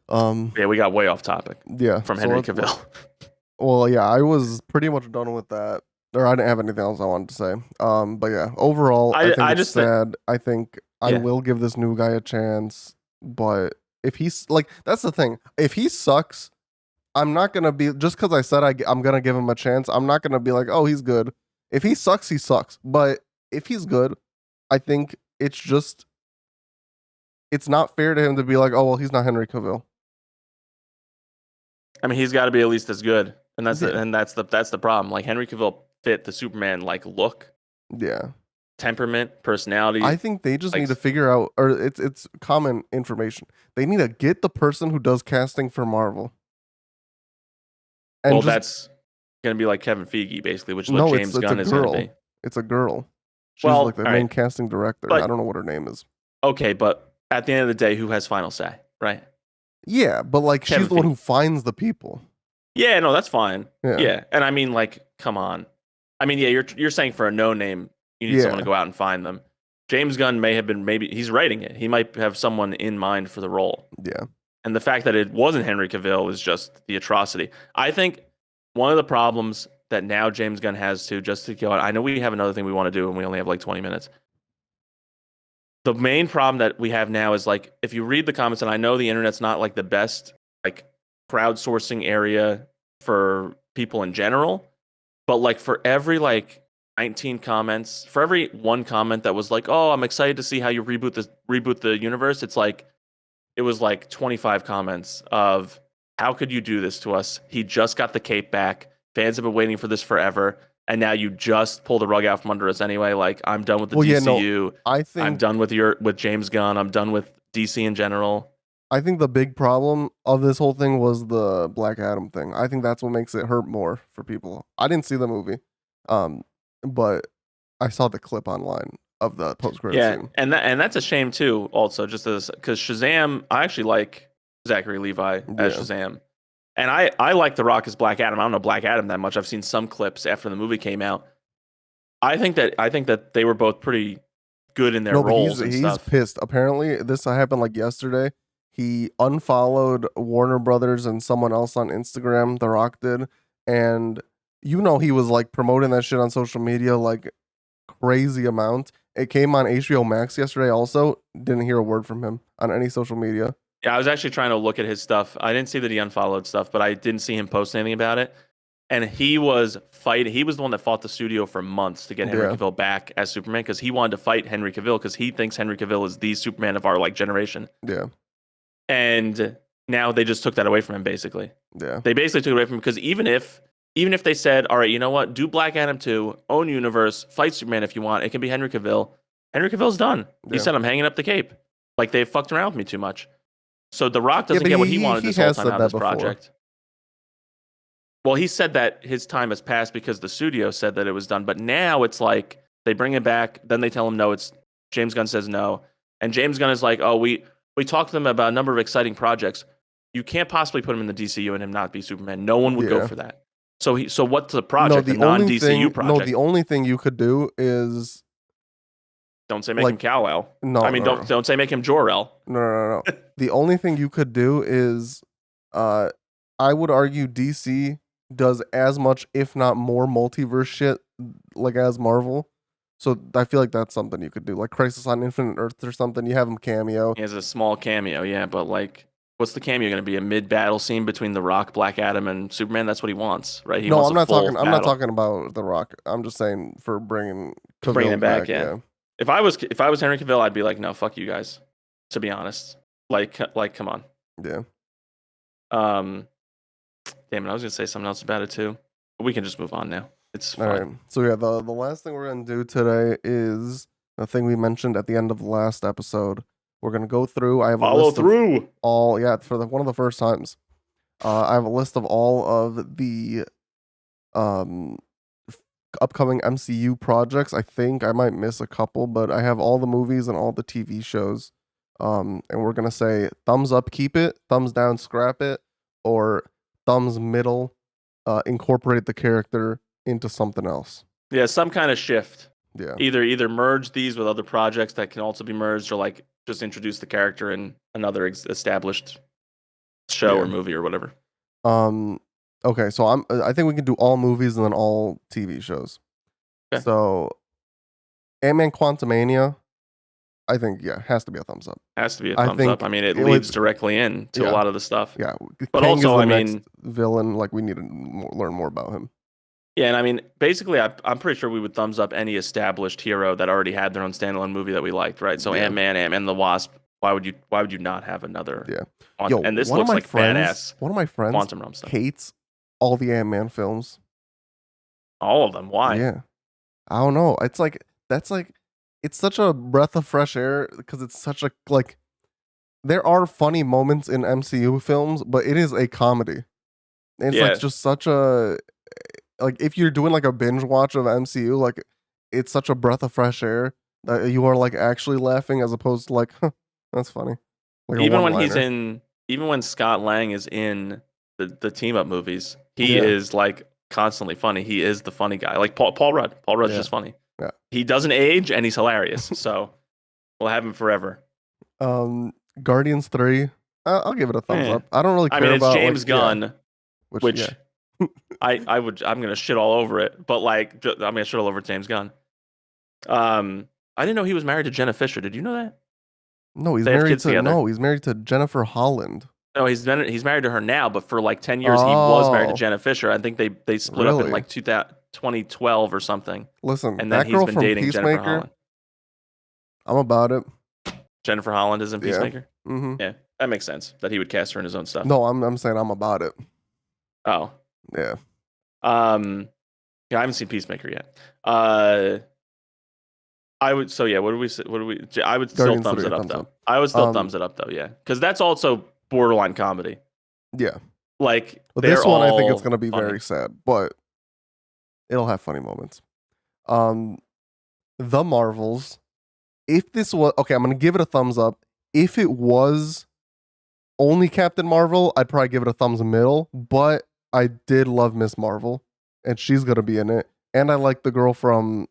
S2: We got way off topic.
S1: Yeah.
S2: From Henry Cavill.
S1: Well, yeah, I was pretty much done with that. Or I didn't have anything else I wanted to say. But yeah, overall, I think it's sad. I think I will give this new guy a chance, but if he's like, that's the thing. If he sucks, I'm not gonna be, just because I said I'm gonna give him a chance, I'm not gonna be like, oh, he's good. If he sucks, he sucks. But if he's good, I think it's not fair to him to be like, oh, well, he's not Henry Cavill.
S2: I mean, he's got to be at least as good, and that's the problem. Like Henry Cavill fit the Superman like look, temperament, personality.
S1: I think they just need to figure out, or it's common information. They need to get the person who does casting for Marvel.
S2: And that's gonna be like Kevin Feige, basically, which is what James Gunn is gonna be.
S1: It's a girl. She's like the main casting director. I don't know what her name is.
S2: Okay, but at the end of the day, who has final say, right?
S1: Yeah, but like she's the one who finds the people.
S2: Yeah, no, that's fine. Yeah. And I mean, like, come on. I mean, yeah, you're saying for a no name, you need someone to go out and find them. James Gunn maybe he's writing it. He might have someone in mind for the role.
S1: Yeah.
S2: And the fact that it wasn't Henry Cavill is just the atrocity. I think one of the problems that now James Gunn has just to go out, I know we have another thing we want to do and we only have like 20 minutes. The main problem that we have now is like, if you read the comments, and I know the internet's not like the best like crowdsourcing area for people in general, but like for every like 19 comments, for every one comment that was like, oh, I'm excited to see how you reboot the universe, it was like 25 comments of, how could you do this to us? He just got the cape back. Fans have been waiting for this forever. And now you just pull the rug out from under us anyway. Like, I'm done with the DCU.
S1: I think
S2: I'm done with James Gunn. I'm done with DC in general.
S1: I think the big problem of this whole thing was the Black Adam thing. I think that's what makes it hurt more for people. I didn't see the movie, but I saw the clip online of the post-credit scene.
S2: And that's a shame too. Also, just because Shazam, I actually like Zachary Levi as Shazam, And I like The Rock as Black Adam. I don't know Black Adam that much. I've seen some clips after the movie came out. I think that they were both pretty good in their
S1: No, but
S2: roles and
S1: he's
S2: stuff.
S1: pissed. Apparently, this happened like yesterday. He unfollowed Warner Brothers and someone else on Instagram. The Rock did, and he was like promoting that shit on social media like crazy amount. It came on HBO Max yesterday. Also, didn't hear a word from him on any social media.
S2: Yeah, I was actually trying to look at his stuff. I didn't see that he unfollowed stuff, but I didn't see him post anything about it. And he was fighting. He was the one that fought the studio for months to get Henry
S1: Yeah,
S2: Cavill back as Superman because he wanted to fight Henry Cavill because he thinks Henry Cavill is the Superman of our like generation.
S1: yeah,
S2: And now they just took that away from him. Basically,
S1: yeah,
S2: they basically took it away from him because even if they said, all right, you know what, do Black Adam 2, own universe, fight Superman if you want, it can be Henry Cavill. Henry Cavill's done. He
S1: yeah.
S2: said, I'm hanging up the cape. Like they fucked around with me too much. So The Rock
S1: Yeah,
S2: doesn't
S1: but
S2: get what he wanted
S1: he
S2: this whole
S1: has
S2: time
S1: said
S2: out of
S1: that
S2: this
S1: before.
S2: project. Well, he said that his time has passed because the studio said that it was done. But now it's like they bring it back, then they tell him no. It's James Gunn says no, and James Gunn is like, oh, we talked to them about a number of exciting projects. You can't possibly put him in the DCU and him not be Superman. No one would go
S1: Yeah.
S2: for that. So what's the
S1: No,
S2: project? The non DCU project?
S1: the only thing you could do is
S2: Don't say make him
S1: like
S2: Kal-El.
S1: no,
S2: I mean,
S1: no, no,
S2: don't say make him Jor-El.
S1: no. The only thing you could do is, uh, I would argue DC does as much, if not more, multiverse shit like as Marvel. So I feel like that's something you could do, like Crisis on Infinite Earths or something. You have him cameo.
S2: He has a small cameo, yeah, but like, what's the cameo going to be? A mid-battle scene between The Rock, Black Adam, and Superman? That's what he wants, right? He
S1: No,
S2: wants
S1: I'm
S2: a
S1: not
S2: full
S1: talking. I'm not
S2: battle.
S1: talking about The Rock. I'm just saying for bringing
S2: Bringing
S1: Cavill
S2: him back,
S1: back.
S2: yeah.
S1: Yeah,
S2: If I was Henry Cavill, I'd be like, no, fuck you guys. To be honest, like, come on.
S1: yeah.
S2: Um, damn it, I was gonna say something else about it too. But we can just move on now. It's
S1: All
S2: fine.
S1: right. So yeah, the last thing we're gonna do today is the thing we mentioned at the end of the last episode. We're gonna go through. I have a
S2: Follow
S1: list of
S2: through.
S1: all. Yeah, for one of the first times. I have a list of all of the um f- upcoming MCU projects. I think I might miss a couple, but I have all the movies and all the TV shows. And we're gonna say thumbs up, keep it; thumbs down, scrap it; or thumbs middle, incorporate the character into something else.
S2: Yeah, some kind of shift.
S1: Yeah.
S2: Either merge these with other projects that can also be merged, or like just introduce the character in another established show
S1: Yeah.
S2: or movie or whatever.
S1: Okay, so I think we can do all movies and then all TV shows.
S2: Okay.
S1: So Ant-Man Quantumania, I think has to be a thumbs up.
S2: Has to be a
S1: I
S2: thumbs
S1: think
S2: up. I mean, it
S1: it
S2: leads
S1: would-
S2: directly in to a
S1: yeah.
S2: lot of the stuff.
S1: Yeah,
S2: But
S1: Kang
S2: also,
S1: is the
S2: I
S1: next
S2: mean,
S1: villain. Like we need to learn more about him.
S2: yeah, and I mean, basically, I'm pretty sure we would thumbs up any established hero that already had their own standalone movie that we liked, right? So
S1: Yeah.
S2: Ant-Man and the Wasp. Why would you not have another?
S1: Yeah. Yo,
S2: And this
S1: one of
S2: looks
S1: my
S2: like
S1: friends,
S2: badass
S1: one of my friends
S2: quantum realm stuff.
S1: hates all the Ant-Man films.
S2: All of them. Why?
S1: Yeah. I don't know. It's like it's such a breath of fresh air because it's such a like there are funny moments in MCU films, but it is a comedy. And it's
S2: Yeah.
S1: like just such a like if you're doing like a binge watch of MCU, like it's such a breath of fresh air that you are like actually laughing as opposed to like, huh, that's funny. Like a
S2: Even when
S1: one-liner.
S2: even when Scott Lang is in the team up movies, he
S1: Yeah.
S2: is like constantly funny. He is the funny guy. Like Paul Rudd. Paul Rudd's
S1: Yeah.
S2: just funny.
S1: Yeah.
S2: He doesn't age and he's hilarious. So we'll have him forever.
S1: Guardians 3. I'll give it a thumbs
S2: Eh.
S1: up. I don't really care
S2: I mean, it's
S1: about
S2: James
S1: like,
S2: Gunn, which
S1: yeah.
S2: I'm gonna shit all over it, but like I'm gonna shit all over James Gunn. I didn't know he was married to Jenna Fisher. Did you know that?
S1: No, he's
S2: They have
S1: married
S2: kids
S1: to
S2: together.
S1: he's married to Jennifer Holland.
S2: No, he's married to her now, but for like 10 years he was married to
S1: Oh.
S2: Jenna Fisher. I think they split up in
S1: Really?
S2: like 2012 or something.
S1: Listen,
S2: And then
S1: that
S2: he's
S1: girl
S2: been
S1: from
S2: dating Jennifer
S1: Peacemaker,
S2: Holland.
S1: I'm about it.
S2: Jennifer Holland is in
S1: Yeah.
S2: Peacemaker?
S1: Mm-hmm.
S2: Yeah, that makes sense that he would cast her in his own stuff.
S1: No, I'm saying I'm about it.
S2: Oh.
S1: Yeah.
S2: Yeah, I haven't seen Peacemaker yet. I would what do we say? I would still
S1: Guardians
S2: thumbs
S1: 3,
S2: it up
S1: thumbs
S2: though.
S1: up.
S2: I would still thumbs it up though, yeah. Because that's also borderline comedy.
S1: Yeah.
S2: Like
S1: But this one I think it's
S2: all
S1: gonna be
S2: funny.
S1: very sad, but it'll have funny moments. The Marvels. If this was okay, I'm gonna give it a thumbs up. If it was only Captain Marvel, I'd probably give it a thumbs middle, but I did love Miss Marvel, and she's gonna be in it. And I like the girl from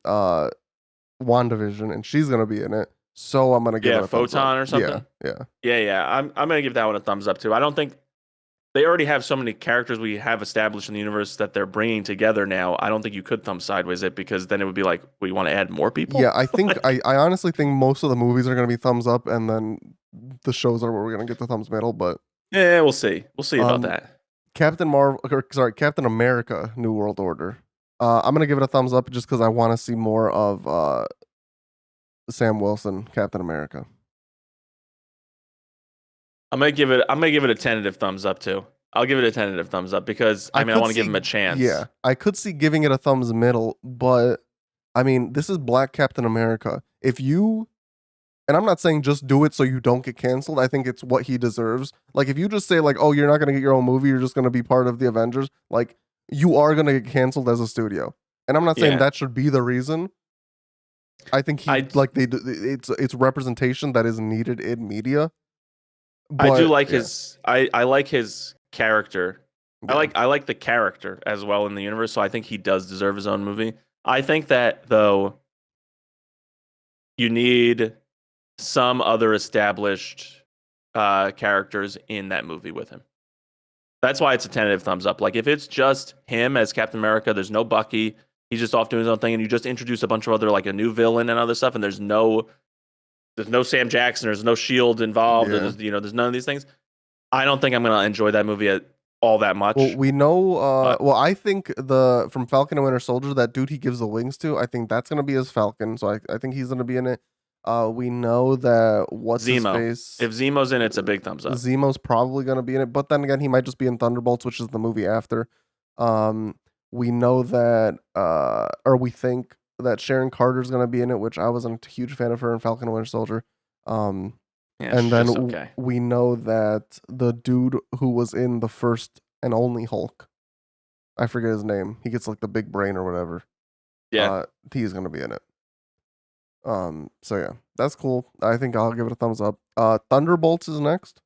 S1: WandaVision, and she's gonna be in it. So I'm gonna give
S2: Yeah,
S1: it a thumbs up.
S2: Photon or
S1: Yeah,
S2: something.
S1: yeah.
S2: Yeah. I'm gonna give that one a thumbs up too. I don't think they already have so many characters we have established in the universe that they're bringing together now. I don't think you could thumb sideways it because then it would be like, we want to add more
S1: Yeah,
S2: people.
S1: I think
S2: Like,
S1: I honestly think most of the movies are gonna be thumbs up, and then the shows are where we're gonna get the thumbs middle. But
S2: yeah, we'll see. We'll see about
S1: um,
S2: that.
S1: Captain America: New World Order. I'm gonna give it a thumbs up just because I want to see more of Sam Wilson, Captain America.
S2: I'm gonna give it a tentative thumbs up too. I'll give it a tentative thumbs up because I
S1: I
S2: want to give
S1: see,
S2: him a chance.
S1: yeah, I could see giving it a thumbs middle, but I mean, this is Black Captain America. If you, and I'm not saying just do it so you don't get canceled. I think it's what he deserves. Like, if you just say like, oh, you're not gonna get your own movie, you're just gonna be part of the Avengers, like you are gonna get canceled as a studio. And I'm not saying
S2: Yeah,
S1: that should be the reason. I think he
S2: I
S1: like it's representation that is needed in media.
S2: I do
S1: But
S2: like
S1: yeah,
S2: his I like his character.
S1: yeah,
S2: I like the character as well in the universe, so I think he does deserve his own movie. I think that though you need some other established characters in that movie with him. That's why it's a tentative thumbs up. Like if it's just him as Captain America, there's no Bucky, he's just off doing his own thing, and you just introduce a bunch of other like a new villain and other stuff, and there's no Sam Jackson, there's no Shield involved,
S1: yeah.
S2: there's none of these things. I don't think I'm gonna enjoy that movie all that
S1: Well,
S2: much.
S1: we know.
S2: But
S1: Well, I think the from Falcon and Winter Soldier, that dude he gives the wings to, I think that's gonna be his Falcon. So I think he's gonna be in it. We know that what's his
S2: Zemo,
S1: face,
S2: if Zemo's in it, it's a big thumbs up.
S1: Zemo's probably gonna be in it. But then again, he might just be in Thunderbolts, which is the movie after. We know that, or we think that Sharon Carter's gonna be in it, which I wasn't a huge fan of her in Falcon and Winter Soldier. Um,
S2: Yeah,
S1: and
S2: she's
S1: then
S2: just okay.
S1: we know that the dude who was in the first and only Hulk, I forget his name. He gets like the big brain or whatever.
S2: Yeah,
S1: He's gonna be in it. So yeah, that's cool. I think I'll give it a thumbs up. Thunderbolts is next.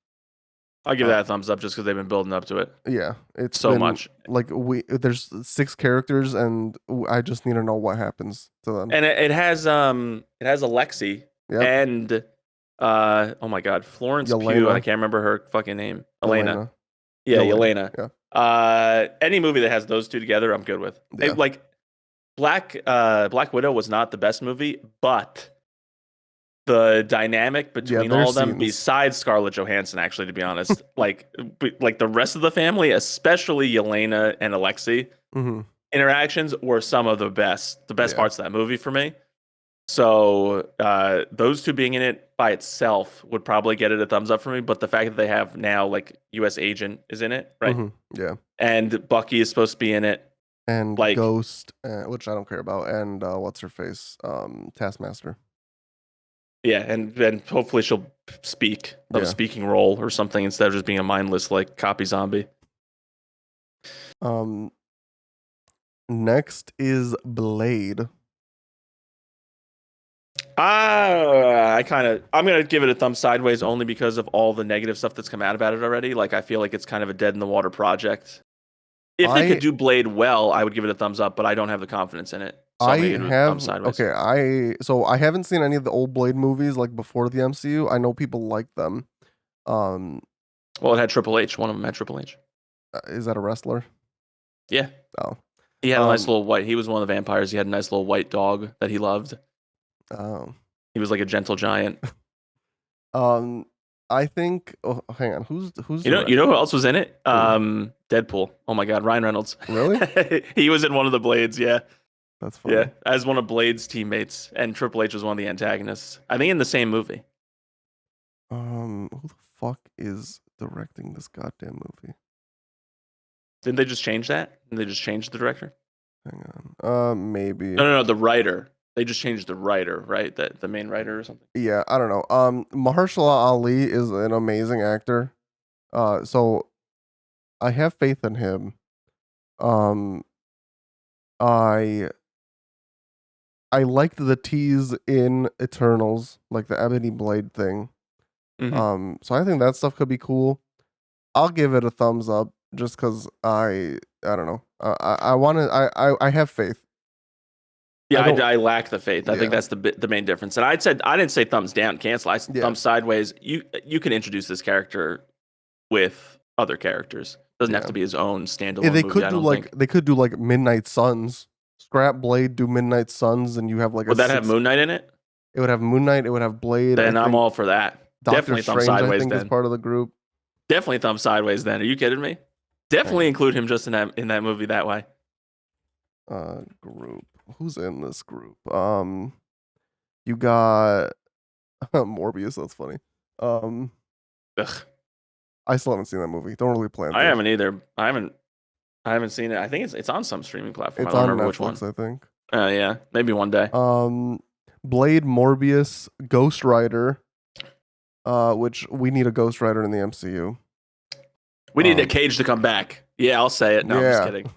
S2: I'll give
S1: Uh,
S2: that a thumbs up just because they've been building up to it
S1: yeah, it's
S2: so
S1: been
S2: much.
S1: like there's 6 characters and I just need to know what happens to them.
S2: And it has Alexi
S1: Yep,
S2: and oh my god, Florence Pugh. I
S1: Yelena,
S2: can't remember her fucking name. Elena.
S1: Yelena,
S2: Yeah,
S1: Yelena.
S2: Yelena.
S1: Yeah,
S2: Any movie that has those two together, I'm good with.
S1: yeah,
S2: Like Black Widow was not the best movie, but the dynamic
S1: yeah.
S2: between all
S1: There's
S2: of them,
S1: scenes.
S2: besides Scarlett Johansson, actually, to be honest, like the rest of the family, especially Yelena and Alexei,
S1: Hmm.
S2: interactions were some of the best
S1: Yeah,
S2: parts of that movie for me. So those two being in it by itself would probably get it a thumbs up for me. But the fact that they have now like U.S. Agent is in it, right?
S1: hmm, yeah.
S2: And Bucky is supposed to be in it.
S1: And
S2: Like,
S1: Ghost, which I don't care about, and what's her face, Taskmaster.
S2: yeah, and hopefully she'll have a
S1: Yeah.
S2: speaking role or something instead of just being a mindless like copy zombie.
S1: Um. Next is Blade.
S2: I'm gonna give it a thumb sideways only because of all the negative stuff that's come out about it already. Like I feel like it's kind of a dead in the water project. If they could
S1: I
S2: do Blade well, I would give it a thumbs up, but I don't have the confidence in it. So
S1: I
S2: I'm gonna give it a thumb
S1: have
S2: sideways.
S1: okay. I haven't seen any of the old Blade movies like before the MCU. I know people like them. Um.
S2: Well, it had Triple H. One of them had Triple H.
S1: Is that a wrestler?
S2: Yeah.
S1: Oh.
S2: He had a nice
S1: Um.
S2: little white. He was one of the vampires. He had a nice little white dog that he loved.
S1: Oh.
S2: He was like a gentle giant.
S1: Um. I think. Oh, hang on. Who's
S2: You know who else was in it?
S1: who?
S2: Deadpool. Oh my God, Ryan Reynolds.
S1: Really?
S2: He was in one of the Blades. Yeah,
S1: That's
S2: yeah,
S1: funny.
S2: as one of Blade's teammates, and Triple H was one of the antagonists. I think in the same movie.
S1: Who the fuck is directing this goddamn movie?
S2: Didn't they just change that? Didn't they just change the director?
S1: Hang on. Maybe.
S2: No, the writer. They just changed the writer, right? The main writer or something.
S1: Yeah, I don't know. Mahershala Ali is an amazing actor. So I have faith in him. Um, I I liked the tease in Eternals, like the Ebony Blade thing.
S2: Hmm.
S1: So I think that stuff could be cool. I'll give it a thumbs up just because I don't know. I want to. I have faith.
S2: Yeah,
S1: I don't.
S2: I lack the faith. I think
S1: Yeah.
S2: that's the main difference. And I didn't say thumbs down, cancel. I said
S1: Yeah.
S2: thumbs sideways. You can introduce this character with other characters. Doesn't have
S1: Yeah.
S2: to be his own
S1: Yeah,
S2: standalone
S1: they
S2: movie.
S1: could
S2: I
S1: do
S2: don't
S1: like
S2: think.
S1: Midnight Suns. Scrap Blade, do Midnight Suns, and you have like a
S2: Would that have
S1: six.
S2: Moon Knight in it?
S1: It would have Moon Knight. It would have Blade. I
S2: Then I'm
S1: think
S2: all for that.
S1: Doctor
S2: Definitely thumb
S1: Strange. I
S2: sideways.
S1: think is
S2: Then
S1: part of the group.
S2: definitely thumb sideways. Then are you kidding me?
S1: Hang
S2: Definitely
S1: on.
S2: include him just in that movie that way.
S1: Group. Who's in this group? You got Morbius. That's funny.
S2: Ugh,
S1: I still haven't seen that movie. Don't really plan
S2: I
S1: to.
S2: haven't either. I haven't seen it. I think it's on some streaming platform. I
S1: It's
S2: don't
S1: on
S2: remember which one.
S1: Netflix, I think.
S2: Yeah, maybe one day.
S1: Blade, Morbius, Ghost Rider. Which we need a Ghost Rider in the MCU.
S2: We need a Cage to come back. Yeah, I'll say it. No, I'm just
S1: Yeah.
S2: kidding.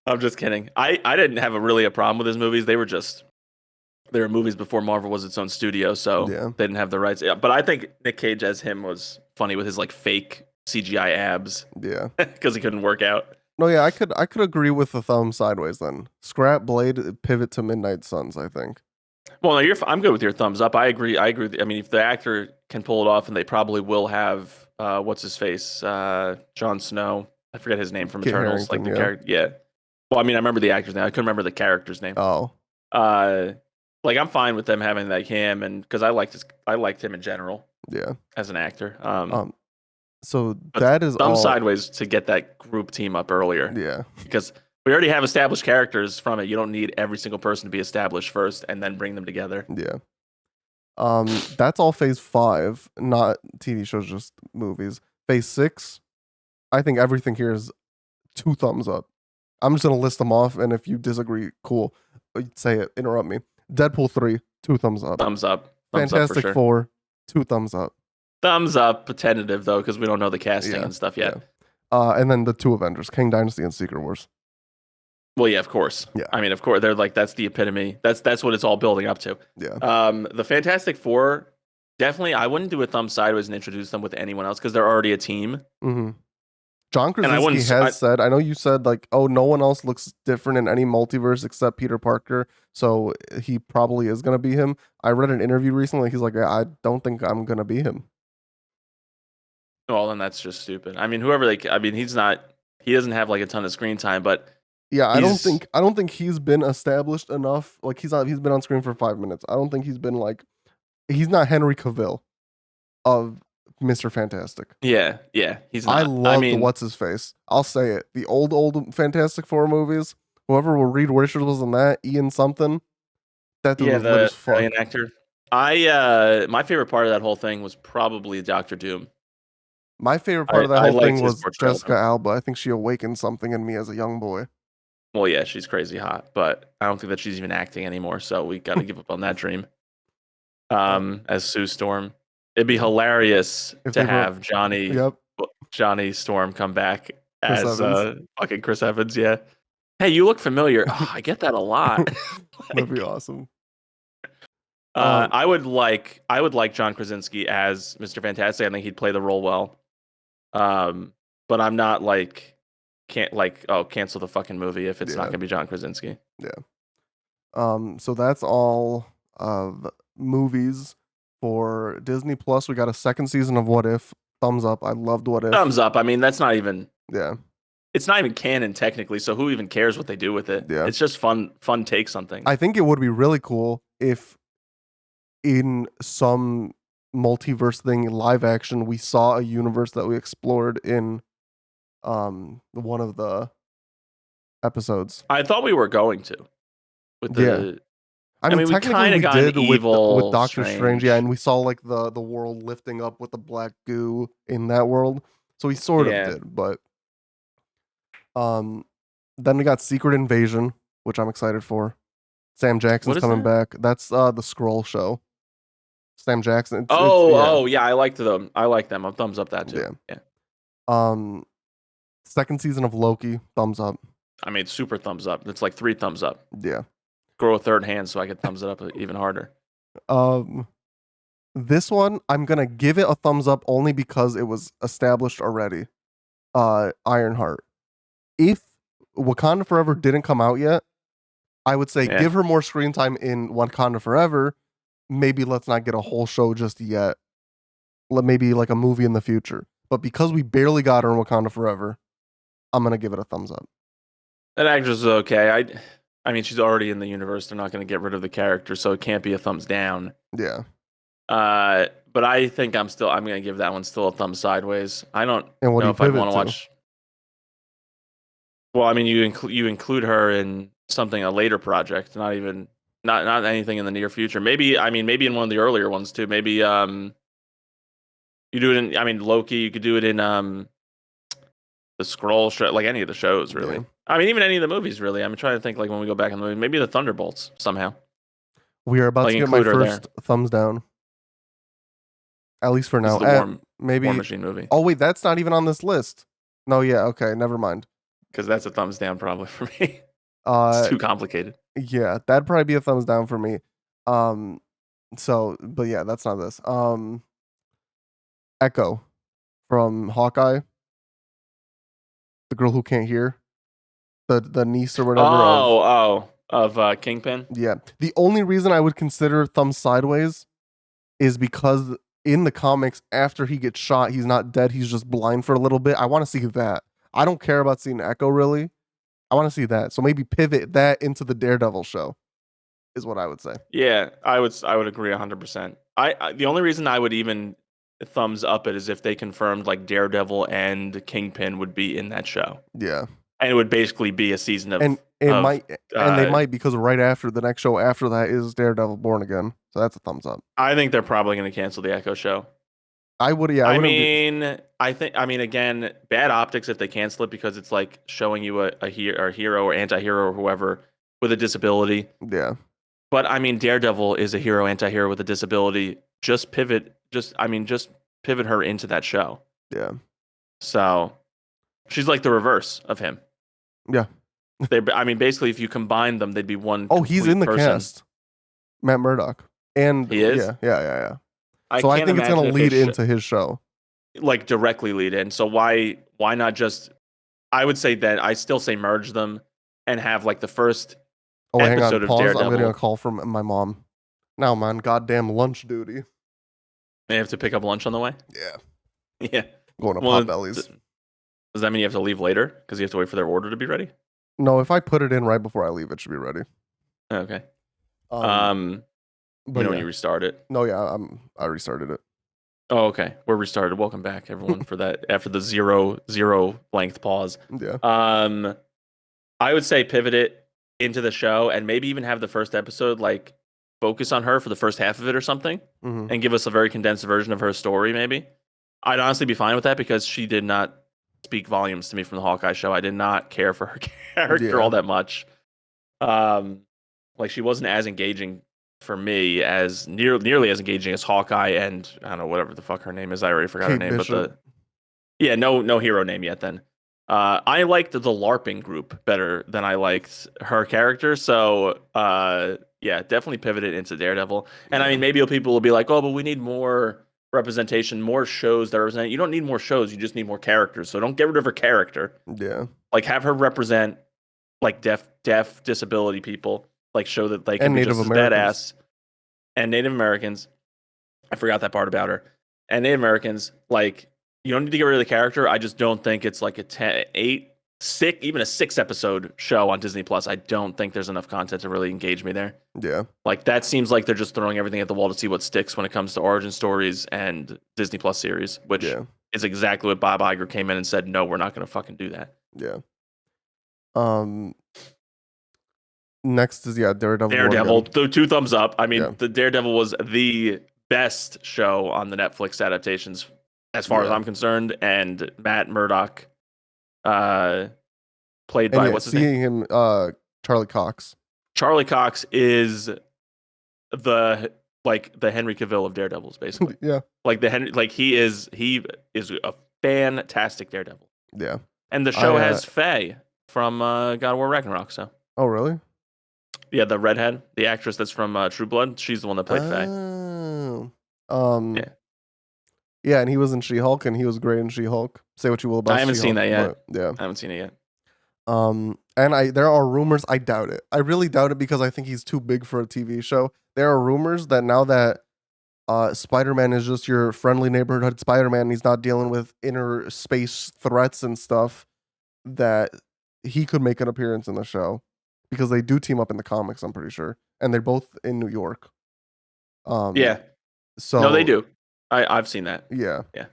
S2: I'm just kidding. I didn't have a problem with his movies. They were movies before Marvel was its own studio, so
S1: Yeah.
S2: they didn't have the rights. Yeah, but I think Nick Cage as him was funny with his like fake CGI abs
S1: Yeah.
S2: because he couldn't work out.
S1: No, yeah, I could agree with the thumb sideways then. Scrap Blade, pivot to Midnight Suns, I think.
S2: Well, no, I'm good with your thumbs up. I agree. I mean, if the actor can pull it off, and they probably will have what's his face, Jon Snow. I forget his name from
S1: Kit
S2: Eternals, like the
S1: Harington, yeah.
S2: character. Yeah. Well, I mean, I remember the actor's name. I couldn't remember the character's name.
S1: Oh.
S2: Like I'm fine with them having like him, and because I liked him in general.
S1: Yeah.
S2: As an actor.
S1: So that is
S2: thumb
S1: all
S2: sideways to get that group team up earlier.
S1: Yeah.
S2: Because we already have established characters from it. You don't need every single person to be established first and then bring them together.
S1: Yeah. That's all phase 5, not TV shows, just movies. Phase 6, I think everything here is 2 thumbs up. I'm just gonna list them off, and if you disagree, cool. Say it, interrupt me. Deadpool 3, 2 thumbs up.
S2: Thumbs up. Thumbs
S1: Fantastic
S2: up for sure.
S1: 4, 2 thumbs up.
S2: Thumbs up, tentative though, because we don't know the casting and stuff yet.
S1: Yeah. And then the 2 Avengers, King Dynasty and Secret Wars.
S2: Well, yeah, of course.
S1: Yeah.
S2: I mean, of course, they're like that's the epitome. That's what it's all building up to.
S1: Yeah.
S2: The Fantastic Four, definitely. I wouldn't do a thumb sideways and introduce them with anyone else because they're already a team.
S1: Mm-hmm. John Krasinski has said, I know you said like, oh, no one else looks different in any multiverse except Peter Parker, so he probably is gonna be him. I read an interview recently. He's like, I don't think I'm gonna be him.
S2: Well, then that's just stupid. I mean, whoever he doesn't have like a ton of screen time, but
S1: yeah, I don't think he's been established enough. Like he's been on screen for 5 minutes. I don't think he's been like, he's not Henry Cavill of Mr. Fantastic.
S2: Yeah, he's not.
S1: I loved what's his face. I'll say it. The old Fantastic Four movies. Whoever will Reed Richards was in that, Ian something. That dude was lit as fuck.
S2: Australian actor. My favorite part of that whole thing was probably Doctor Doom.
S1: My favorite part of that whole thing was Jessica Alba. I think she awakened something in me as a young boy.
S2: Well, yeah, she's crazy hot, but I don't think that she's even acting anymore. So we got to give up on that dream. As Sue Storm, it'd be hilarious to have Johnny Storm come back as fucking Chris Evans. Yeah. Hey, you look familiar. Oh, I get that a lot.
S1: That'd be awesome.
S2: I would like John Krasinski as Mr. Fantastic. I think he'd play the role well. But I'm not like cancel the fucking movie if it's not gonna be John Krasinski.
S1: Yeah. So that's all of movies for Disney Plus. We got a second season of What If. Thumbs up. I loved What If.
S2: Thumbs up. I mean, that's not even.
S1: Yeah.
S2: It's not even canon technically, so who even cares what they do with it?
S1: Yeah.
S2: It's just fun takes on things.
S1: I think it would be really cool if in some multiverse thing, live action, we saw a universe that we explored in one of the episodes.
S2: I thought we were going to. With the
S1: I mean technically we did with Doctor Strange, yeah, and we saw like the world lifting up with the black goo in that world. So we sort of did, but then we got Secret Invasion, which I'm excited for. Sam Jackson's coming back. That's the Skrull show. Sam Jackson.
S2: Yeah, I liked them. I like them. I'll thumbs up that too.
S1: Yeah. Second season of Loki, thumbs up.
S2: I mean, super thumbs up. It's like 3 thumbs up.
S1: Yeah.
S2: Grow a third hand so I could thumbs it up even harder.
S1: This one, I'm gonna give it a thumbs up only because it was established already. Ironheart. If Wakanda Forever didn't come out yet, I would say
S2: Yeah.
S1: give her more screen time in Wakanda Forever. Maybe let's not get a whole show just yet. Maybe like a movie in the future. But because we barely got her in Wakanda Forever, I'm gonna give it a thumbs up.
S2: That actress is okay. I mean, she's already in the universe. They're not going to get rid of the character, so it can't be a thumbs down.
S1: Yeah.
S2: But I think I'm going to give that one still a thumb sideways. I don't
S1: And what do
S2: know
S1: you
S2: if I'd
S1: pivot
S2: want to
S1: to?
S2: watch. Well, I mean, you include her in something a later project, not even not anything in the near future. Maybe maybe in one of the earlier ones too. Maybe you do it in. I mean, Loki. You could do it in the Scroll show, like any of the shows, really.
S1: Yeah.
S2: I mean, even any of the movies, really. I'm trying to think, like when we go back in the movie, maybe the Thunderbolts somehow.
S1: We are about
S2: Like
S1: to get my
S2: include her there.
S1: first thumbs down. At least for
S2: This is
S1: now.
S2: the War
S1: Maybe.
S2: Machine movie
S1: Oh wait, that's not even on this list. No, yeah, okay, never mind.
S2: because that's a thumbs down probably for me. It's
S1: Uh,
S2: too complicated.
S1: yeah, that'd probably be a thumbs down for me. Um, but yeah, that's not this. Echo from Hawkeye, the girl who can't hear, the niece or whatever
S2: Of Kingpin.
S1: yeah. The only reason I would consider thumbs sideways is because in the comics, after he gets shot, he's not dead. He's just blind for a little bit. I want to see that. I don't care about seeing Echo really. I want to see that. So maybe pivot that into the Daredevil show, is what I would say.
S2: Yeah, I would agree 100%. The only reason I would even thumbs up it is if they confirmed like Daredevil and Kingpin would be in that show,
S1: Yeah.
S2: and it would basically be a season
S1: And they might because right after the next show after that is Daredevil Born Again. So that's a thumbs up.
S2: I think they're probably going to cancel the Echo show.
S1: I would, yeah.
S2: I mean, again, bad optics if they cancel it because it's like showing you a hero or anti-hero or whoever with a disability.
S1: Yeah.
S2: But I mean, Daredevil is a hero, anti-hero with a disability. Just pivot her into that show.
S1: Yeah.
S2: So she's like the reverse of him.
S1: Yeah.
S2: Basically, if you combine them, they'd be one.
S1: Oh, he's in the
S2: person.
S1: cast. Matt Murdock. And
S2: he is.
S1: Yeah. So I think it's gonna lead into his show.
S2: Like directly lead in. So why not just? I would say that I still say merge them and have like the first episode of Daredevil.
S1: I'm getting a call from my mom. Now, man, goddamn lunch duty.
S2: They have to pick up lunch on the way.
S1: Yeah.
S2: Yeah.
S1: Going to Potbellies.
S2: Does that mean you have to leave later because you have to wait for their order to be ready?
S1: No, if I put it in right before I leave, it should be ready.
S2: Okay.
S1: But
S2: when you restart it?
S1: No, yeah, I restarted it.
S2: Oh, okay. We're restarted. Welcome back, everyone, for that after the zero length pause.
S1: Yeah.
S2: I would say pivot it into the show and maybe even have the first episode like focus on her for the first half of it or something, and give us a very condensed version of her story. Maybe I'd honestly be fine with that because she did not speak volumes to me from the Hawkeye show. I did not care for her character all that much. Like she wasn't as engaging for me as nearly as engaging as Hawkeye and I don't know whatever the fuck her name is. I already forgot her name,
S1: Bishop.
S2: but no hero name yet. Then I liked the LARPing group better than I liked her character. So yeah, definitely pivoted into Daredevil. And I mean, maybe people will be like, oh, but we need more representation, more shows that represent. You don't need more shows. You just need more characters. So don't get rid of her character.
S1: Yeah,
S2: like have her represent like deaf disability people. Like show that they can be just as badass. And Native Americans. I forgot that part about her. And Native Americans, like, you don't need to get rid of the character. I just don't think it's like even a 6-episode show on Disney Plus. I don't think there's enough content to really engage me there.
S1: Yeah.
S2: Like that seems like they're just throwing everything at the wall to see what sticks when it comes to origin stories and Disney Plus series, which is exactly what Bob Iger came in and said, no, we're not going to fucking do that.
S1: Yeah. Next is Daredevil.
S2: Daredevil, 2 thumbs up. I mean, the Daredevil was the best show on the Netflix adaptations, as far as I'm concerned. And Matt Murdock, played by what's his name?
S1: Charlie Cox.
S2: Charlie Cox is the Henry Cavill of Daredevils, basically.
S1: Yeah,
S2: he is a fantastic Daredevil.
S1: Yeah,
S2: and the show has Faye from God of War Ragnarok. So,
S1: oh really?
S2: Yeah, the redhead, the actress that's from True Blood, she's the one that played Faye.
S1: Um,
S2: Yeah.
S1: yeah, and he was in She-Hulk, and he was great in She-Hulk. Say what you will about
S2: I haven't
S1: She-Hulk,
S2: seen that yet.
S1: but yeah.
S2: I haven't seen it yet.
S1: And there are rumors. I doubt it. I really doubt it because I think he's too big for a TV show. There are rumors that now that Spider-Man is just your friendly neighborhood Spider-Man, and he's not dealing with inner space threats and stuff, that he could make an appearance in the show because they do team up in the comics. I'm pretty sure, and they're both in New York.
S2: Yeah.
S1: So
S2: No, they do. I've seen that.
S1: Yeah.
S2: Yeah.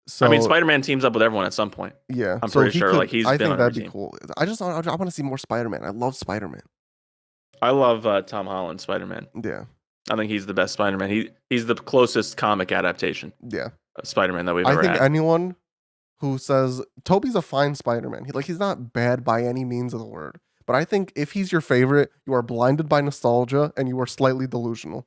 S1: So
S2: I mean, Spider-Man teams up with everyone at some point.
S1: yeah.
S2: I'm
S1: So
S2: pretty
S1: he
S2: sure.
S1: could.
S2: Like he's
S1: I
S2: been
S1: think
S2: on every
S1: that'd be
S2: team.
S1: cool. I want to see more Spider-Man. I love Spider-Man.
S2: I love Tom Holland Spider-Man.
S1: Yeah.
S2: I think he's the best Spider-Man. He's the closest comic adaptation
S1: Yeah.
S2: of Spider-Man that we've
S1: I
S2: ever
S1: think
S2: had.
S1: anyone who says Toby's a fine Spider-Man, he's not bad by any means of the word. But I think if he's your favorite, you are blinded by nostalgia and you are slightly delusional.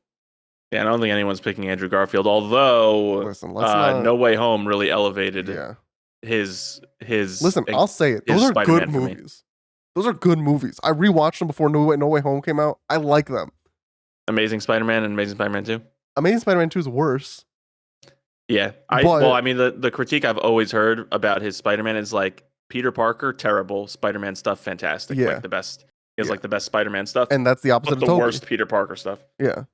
S2: Yeah, I don't think anyone's picking Andrew Garfield. Although,
S1: Listen, let's not.
S2: No Way Home really elevated
S1: Yeah.
S2: his
S1: Listen, I'll say it. Those are
S2: Spider-Man
S1: good
S2: for me.
S1: movies. Those are good movies. I rewatched them before No Way Home came out. I like them.
S2: Amazing Spider-Man and Amazing Spider-Man 2.
S1: Amazing Spider-Man 2 is worse.
S2: Yeah. I mean the critique I've always heard about his Spider-Man is like Peter Parker, terrible. Spider-Man stuff, fantastic.
S1: Yeah.
S2: Like the best. He has like the best Spider-Man stuff.
S1: And that's the opposite
S2: but
S1: of
S2: the
S1: Toby.
S2: worst Peter Parker stuff.
S1: Yeah.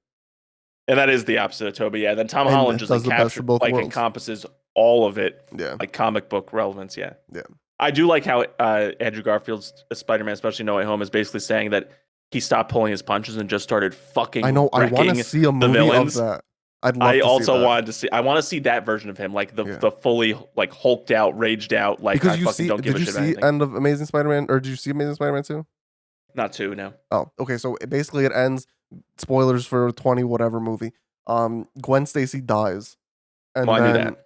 S2: And that is the opposite of Toby. Yeah. Then Tom
S1: And
S2: Holland just
S1: does the best of both worlds.
S2: encompasses all of it.
S1: Yeah.
S2: Like comic book relevance. Yeah.
S1: Yeah.
S2: I do like how Andrew Garfield's Spider-Man, especially No Way Home, is basically saying that he stopped pulling his punches and just started fucking.
S1: I know. I want to see a movie of that.
S2: I also wanted to see. I want to see that version of him, like the fully like hulked out, raged out, like
S1: because
S2: I fucking don't give a shit about anything.
S1: Did you see end of Amazing Spider-Man, or did you see Amazing Spider-Man 2?
S2: Not 2, no.
S1: Oh, okay. So basically, it ends. Spoilers for 20 whatever movie. Gwen Stacy dies, and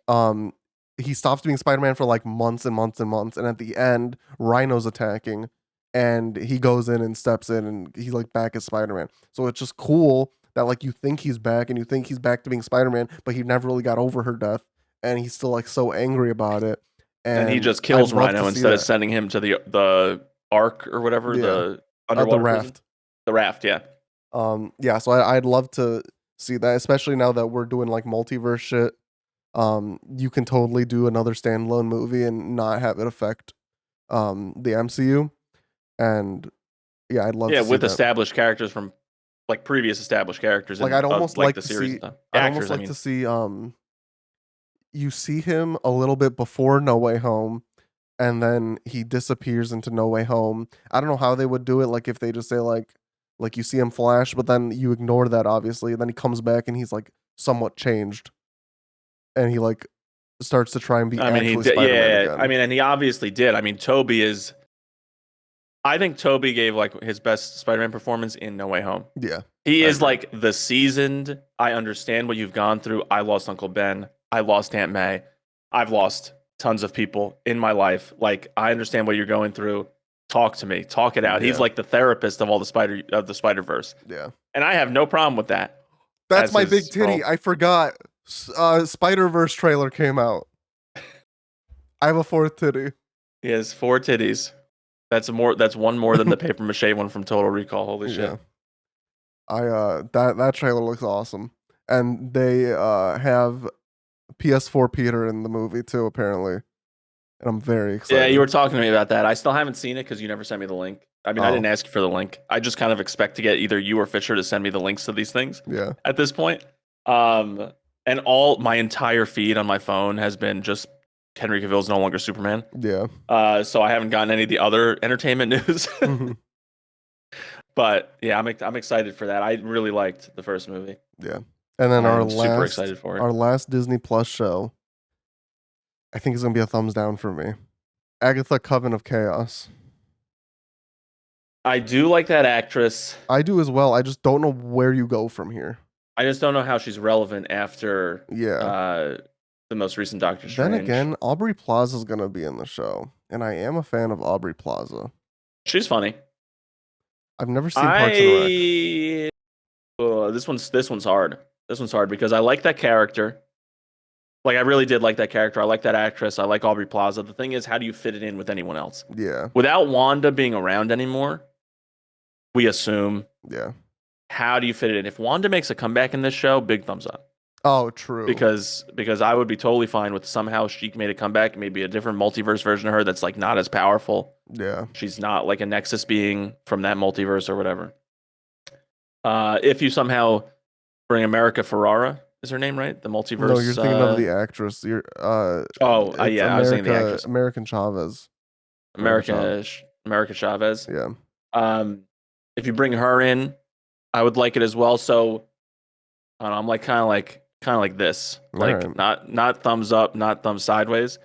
S1: then he stops being Spider-Man for like months and months and months, and at the end, Rhino's attacking, and he goes in and steps in, and he's like back as Spider-Man. So it's just cool that like you think he's back and you think he's back to being Spider-Man, but he never really got over her death, and he's still like so angry about it.
S2: And he just kills Rhino instead of sending him to the Ark or whatever, the underwater
S1: raft.
S2: Prison? The raft, yeah.
S1: Yeah, so I'd love to see that, especially now that we're doing like multiverse shit. You can totally do another standalone movie and not have it affect the MCU. And yeah, I'd love to see
S2: with
S1: that.
S2: Established characters from like previous established characters.
S1: Like I'd almost like
S2: the
S1: to
S2: series
S1: see.
S2: I'd
S1: almost like to see you see him a little bit before No Way Home, and then he disappears into No Way Home. I don't know how they would do it, like if they just say like you see him flash, but then you ignore that obviously, and then he comes back and he's like somewhat changed. And he like starts to try and be actually Spider-Man again.
S2: I mean, and he obviously did. I mean, I think Toby gave like his best Spider-Man performance in No Way Home.
S1: Yeah.
S2: He is like the seasoned, I understand what you've gone through. I lost Uncle Ben. I lost Aunt May. I've lost tons of people in my life. Like, I understand what you're going through. Talk to me. Talk it out. Yeah. He's like the therapist of all the Spider-Verse.
S1: Yeah.
S2: And I have no problem with that.
S1: That's my big titty. I forgot. Spider-Verse trailer came out. I have a fourth titty.
S2: He has 4 titties. That's one more than the paper mache one from Total Recall. Holy shit.
S1: Yeah. That trailer looks awesome. And they have PS4 Peter in the movie too, apparently. And I'm very excited.
S2: Yeah, you were talking to me about that. I still haven't seen it because you never sent me the link. I mean, I didn't ask you for the link. I just kind of expect to get either you or Fisher to send me the links to these things.
S1: Yeah.
S2: At this point. And my entire feed on my phone has been just Henry Cavill's no longer Superman.
S1: Yeah.
S2: So I haven't gotten any of the other entertainment news. But yeah, I'm excited for that. I really liked the first movie.
S1: Yeah. And then
S2: I'm super excited for it.
S1: Our last Disney Plus show, I think is gonna be a thumbs down for me. Agatha Coven of Chaos.
S2: I do like that actress.
S1: I do as well. I just don't know where you go from here.
S2: I just don't know how she's relevant after the most recent Doctor Strange.
S1: Then again, Aubrey Plaza is gonna be in the show, and I am a fan of Aubrey Plaza.
S2: She's funny.
S1: I've never seen Parks and Rec.
S2: This one's hard. This one's hard because I like that character. Like, I really did like that character. I like that actress. I like Aubrey Plaza. The thing is, how do you fit it in with anyone else?
S1: Yeah.
S2: Without Wanda being around anymore, we assume.
S1: Yeah.
S2: How do you fit it in? If Wanda makes a comeback in this show, big thumbs up.
S1: Oh, true.
S2: because I would be totally fine with somehow she made a comeback, maybe a different multiverse version of her that's like not as powerful.
S1: Yeah.
S2: She's not like a Nexus being from that multiverse or whatever. If you somehow bring America Ferrara, is her name right? The
S1: No, you're
S2: multiverse.
S1: thinking of the actress. You're it's
S2: Yeah, I was thinking the actress,
S1: American Chavez. America Chavez.
S2: America Chavez.
S1: Yeah.
S2: Um, if you bring her in, I would like it as well. So I don't know, I'm like kind of like this,
S1: All
S2: like
S1: right.
S2: not thumbs up, not thumbs sideways.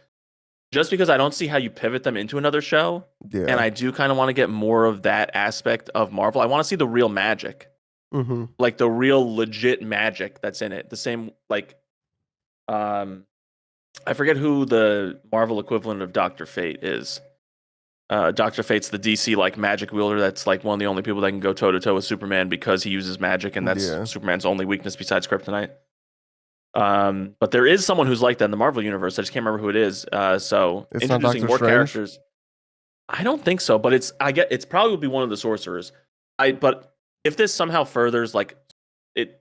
S2: Just because I don't see how you pivot them into another show, and
S1: Yeah.
S2: I do kind of want to get more of that aspect of Marvel. I want to see the real magic,
S1: Mm-hmm.
S2: like the real legit magic that's in it. The same like, um, I forget who the Marvel equivalent of Doctor Fate is. Doctor Fate's the DC like magic wielder that's like one of the only people that can go toe to toe with Superman because he uses magic, and that's
S1: Yeah.
S2: Superman's only weakness besides kryptonite. But there is someone who's like that in the Marvel universe. I just can't remember who it is. So
S1: It's not
S2: introducing
S1: Doctor
S2: more
S1: Strange.
S2: characters. I don't think so, but it's probably would be one of the sorcerers. But if this somehow furthers like it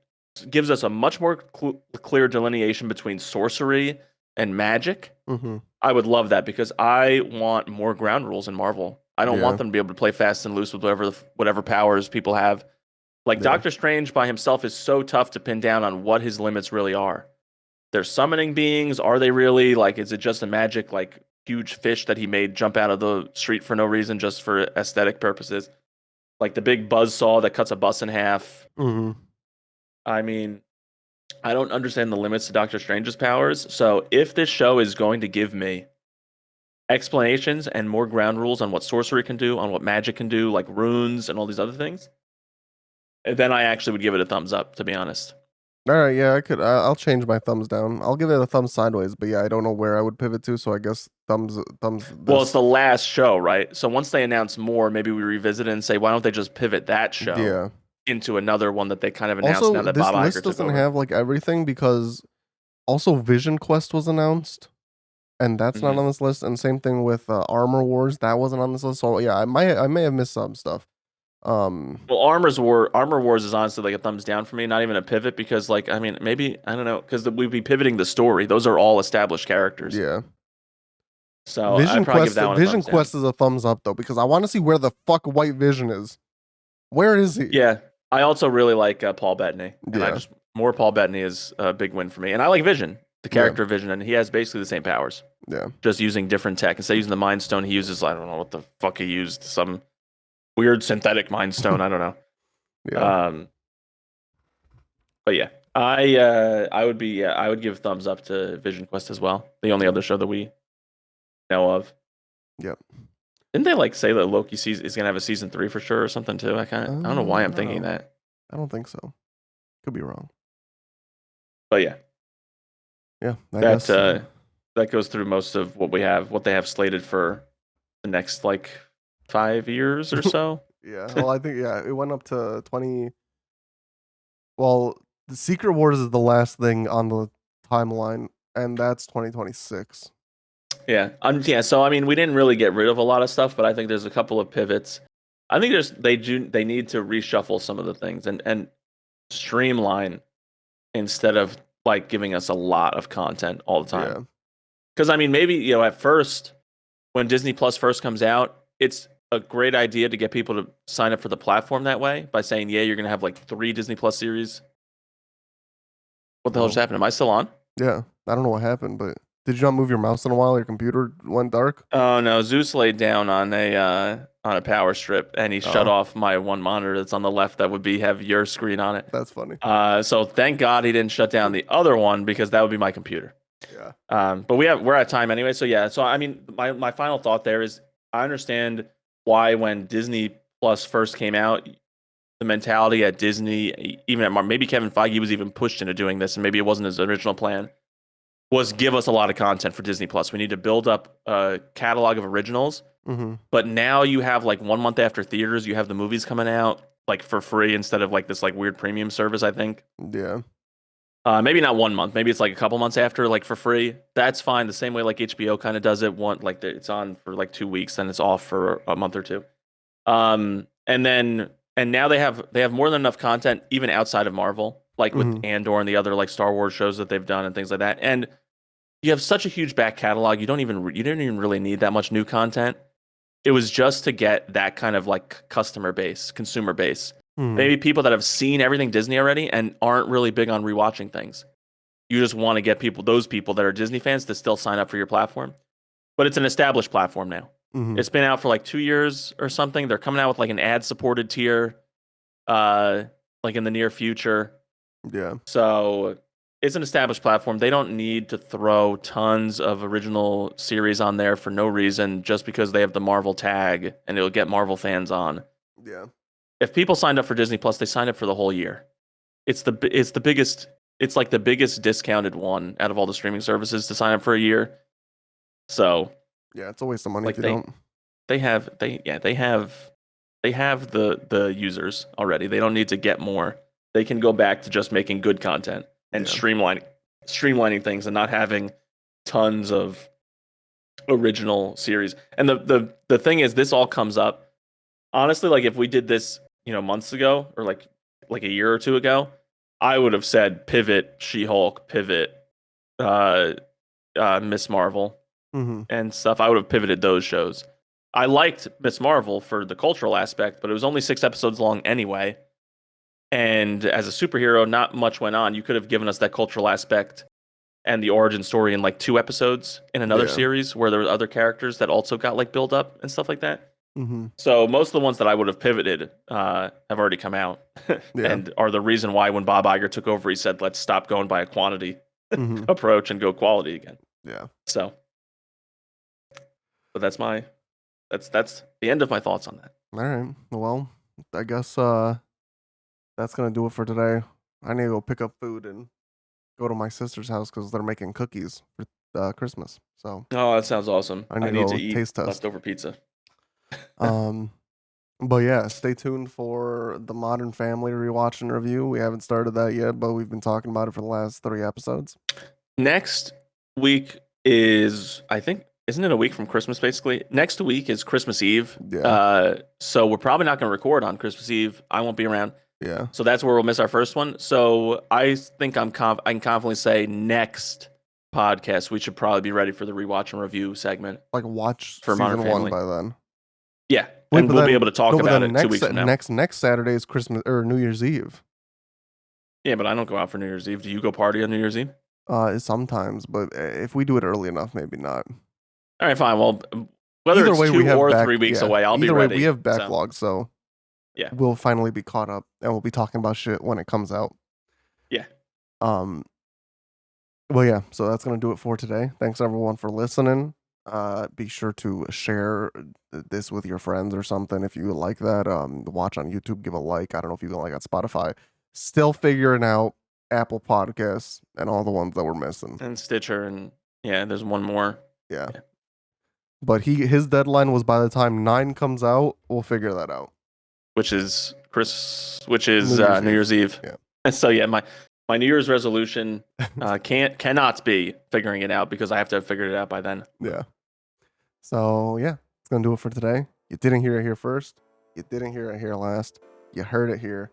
S2: gives us a much more clear delineation between sorcery and magic,
S1: Mm-hmm.
S2: I would love that because I want more ground rules in Marvel. I don't
S1: Yeah.
S2: want them to be able to play fast and loose with whatever powers people have. Like
S1: Yeah.
S2: Doctor Strange by himself is so tough to pin down on what his limits really are. They're summoning beings. Are they really like? Is it just a magic like huge fish that he made jump out of the street for no reason, just for aesthetic purposes? Like the big buzz saw that cuts a bus in half.
S1: Mm-hmm.
S2: I mean, I don't understand the limits to Doctor Strange's powers. So if this show is going to give me explanations and more ground rules on what sorcery can do, on what magic can do, like runes and all these other things, then I actually would give it a thumbs up, to be honest.
S1: All right. Yeah, I could. I'll change my thumbs down. I'll give it a thumb sideways. But yeah, I don't know where I would pivot to. So I guess thumbs
S2: Well, it's
S1: this.
S2: the last show, right? So once they announce more, maybe we revisit it and say, why don't they just pivot that show
S1: Yeah.
S2: into another one that they kind of announced now
S1: Also,
S2: that
S1: this
S2: Bob
S1: list
S2: Iger took
S1: doesn't
S2: over?
S1: have like everything because also Vision Quest was announced, and that's not
S2: Hmm.
S1: on this list. And same thing with Armor Wars, that wasn't on this list. So yeah, I may have missed some stuff.
S2: Well, Armor Wars is honestly like a thumbs down for me, not even a pivot because, like, I mean, maybe I don't know because we'd be pivoting the story. Those are all established characters,
S1: Yeah.
S2: so I'd probably give that one a
S1: Vision
S2: thumbs down.
S1: Quest is a thumbs up though because I want to see where the fuck White Vision is. Where is he?
S2: Yeah, I also really like Paul Bettany, and I
S1: Yeah.
S2: just more Paul Bettany is a big win for me. And I like Vision, the
S1: Yeah.
S2: character Vision, and he has basically the same powers,
S1: Yeah.
S2: just using different tech. Instead of using the Mind Stone, he uses I don't know what the fuck he used, some weird synthetic Mind Stone. I don't know.
S1: Yeah.
S2: Um, but yeah, I would give thumbs up to Vision Quest as well. The only other show that we know of.
S1: Yep.
S2: Didn't they like say that Loki is gonna have a season 3 for sure or something too? I don't know why I'm thinking
S1: No,
S2: that.
S1: I don't think so. Could be wrong.
S2: But yeah,
S1: Yeah. I
S2: that
S1: guess.
S2: that goes through most of what they have slated for the next like 5 years or so.
S1: Yeah. Well, I think yeah, it went up to 20. Well, the Secret Wars is the last thing on the timeline, and that's 2026.
S2: Yeah. Yeah. So I mean, we didn't really get rid of a lot of stuff, but I think there's a couple of pivots. I think they need to reshuffle some of the things and streamline instead of like giving us a lot of content all the time.
S1: Yeah.
S2: Because I mean, maybe at first when Disney Plus first comes out, it's a great idea to get people to sign up for the platform that way by saying, yeah, you're gonna have like 3 Disney Plus series. What the hell just
S1: Well,
S2: happened? Am I still on?
S1: yeah. I don't know what happened, but did you not move your mouse in a while? Your computer went dark.
S2: Oh no, Zeus laid down on a power strip and he shut
S1: Oh,
S2: off my one monitor that's on the left that would have your screen on it.
S1: that's funny.
S2: So thank God he didn't shut down the other one because that would be my computer.
S1: Yeah.
S2: But we're at time anyway. So yeah. So I mean, my final thought there is I understand why when Disney Plus first came out, the mentality at Disney, even at maybe Kevin Feige was even pushed into doing this, and maybe it wasn't his original plan, was give us a lot of content for Disney Plus. We need to build up a catalog of originals.
S1: Mm-hmm.
S2: But now you have like 1 month after theaters, you have the movies coming out like for free instead of like this like weird premium service, I think.
S1: Yeah.
S2: Maybe not 1 month. Maybe it's like a couple months after, like for free. That's fine. The same way like HBO kind of does it. It's on for like 2 weeks, then it's off for a month or two. And now they have more than enough content even outside of Marvel like with Andor and the other like Star Wars shows that they've done and things like that. And you have such a huge back catalog. You didn't even really need that much new content. It was just to get that kind of like customer base, consumer base. Maybe people that have seen everything Disney already and aren't really big on rewatching things. You just want to get those people that are Disney fans to still sign up for your platform. But it's an established platform now. It's been out for like 2 years or something. They're coming out with like an ad-supported tier, like in the near future.
S1: Yeah.
S2: So it's an established platform. They don't need to throw tons of original series on there for no reason, just because they have the Marvel tag and it'll get Marvel fans on.
S1: Yeah.
S2: If people signed up for Disney Plus, they signed up for the whole year. It's the biggest. It's like the biggest discounted one out of all the streaming services to sign up for a year. So
S1: yeah, it's a waste of money
S2: like
S1: if you don't.
S2: They have the users already. They don't need to get more. They can go back to just making good content and streamlining things and not having tons of original series. And the thing is, this all comes up honestly. Like if we did this, months ago or like a year or two ago, I would have said pivot She-Hulk, pivot Miss Marvel and stuff. I would have pivoted those shows. I liked Miss Marvel for the cultural aspect, but it was only 6 episodes long anyway. And as a superhero, not much went on. You could have given us that cultural aspect and the origin story in like 2 episodes in another series where there were other characters that also got like build up and stuff like that. So most of the ones that I would have pivoted have already come out and are the reason why when Bob Iger took over, he said, let's stop going by a quantity approach and go quality again.
S1: Yeah.
S2: So, but that's the end of my thoughts on that.
S1: All right. Well, I guess that's gonna do it for today. I need to go pick up food and go to my sister's house because they're making cookies for Christmas. So.
S2: Oh, that sounds awesome. I need to eat
S1: taste test.
S2: leftover pizza.
S1: But yeah, stay tuned for the Modern Family rewatch and review. We haven't started that yet, but we've been talking about it for the last 3 episodes.
S2: Next week is, I think, isn't it a week from Christmas, basically? Next week is Christmas Eve.
S1: Yeah.
S2: So we're probably not going to record on Christmas Eve. I won't be around.
S1: Yeah.
S2: So that's where we'll miss our first one. So I think I can confidently say next podcast, we should probably be ready for the rewatch and review segment.
S1: Like watch
S2: for
S1: season 1 by then.
S2: Yeah. And we'll be able to talk about it 2 weeks from now.
S1: Next Saturday is Christmas or New Year's Eve.
S2: Yeah, but I don't go out for New Year's Eve. Do you go party on New Year's Eve?
S1: Sometimes, but if we do it early enough, maybe not.
S2: All right, fine. Well, whether it's 2 or 3 weeks away, I'll be ready.
S1: We have backlog, so
S2: yeah,
S1: we'll finally be caught up, and we'll be talking about shit when it comes out.
S2: Yeah.
S1: Well, yeah. So that's gonna do it for today. Thanks everyone for listening. Be sure to share this with your friends or something if you like that. Watch on YouTube, give a like. I don't know if you can like on Spotify. Still figuring out Apple Podcasts and all the ones that we're missing.
S2: And Stitcher and there's one more.
S1: Yeah. But his deadline was by the time 9 comes out, we'll figure that out.
S2: Which is New Year's Eve.
S1: Yeah.
S2: So yeah, my New Year's resolution cannot be figuring it out because I have to have figured it out by then.
S1: Yeah. So yeah, it's gonna do it for today. You didn't hear it here first. You didn't hear it here last. You heard it here.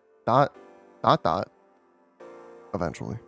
S1: Eventually.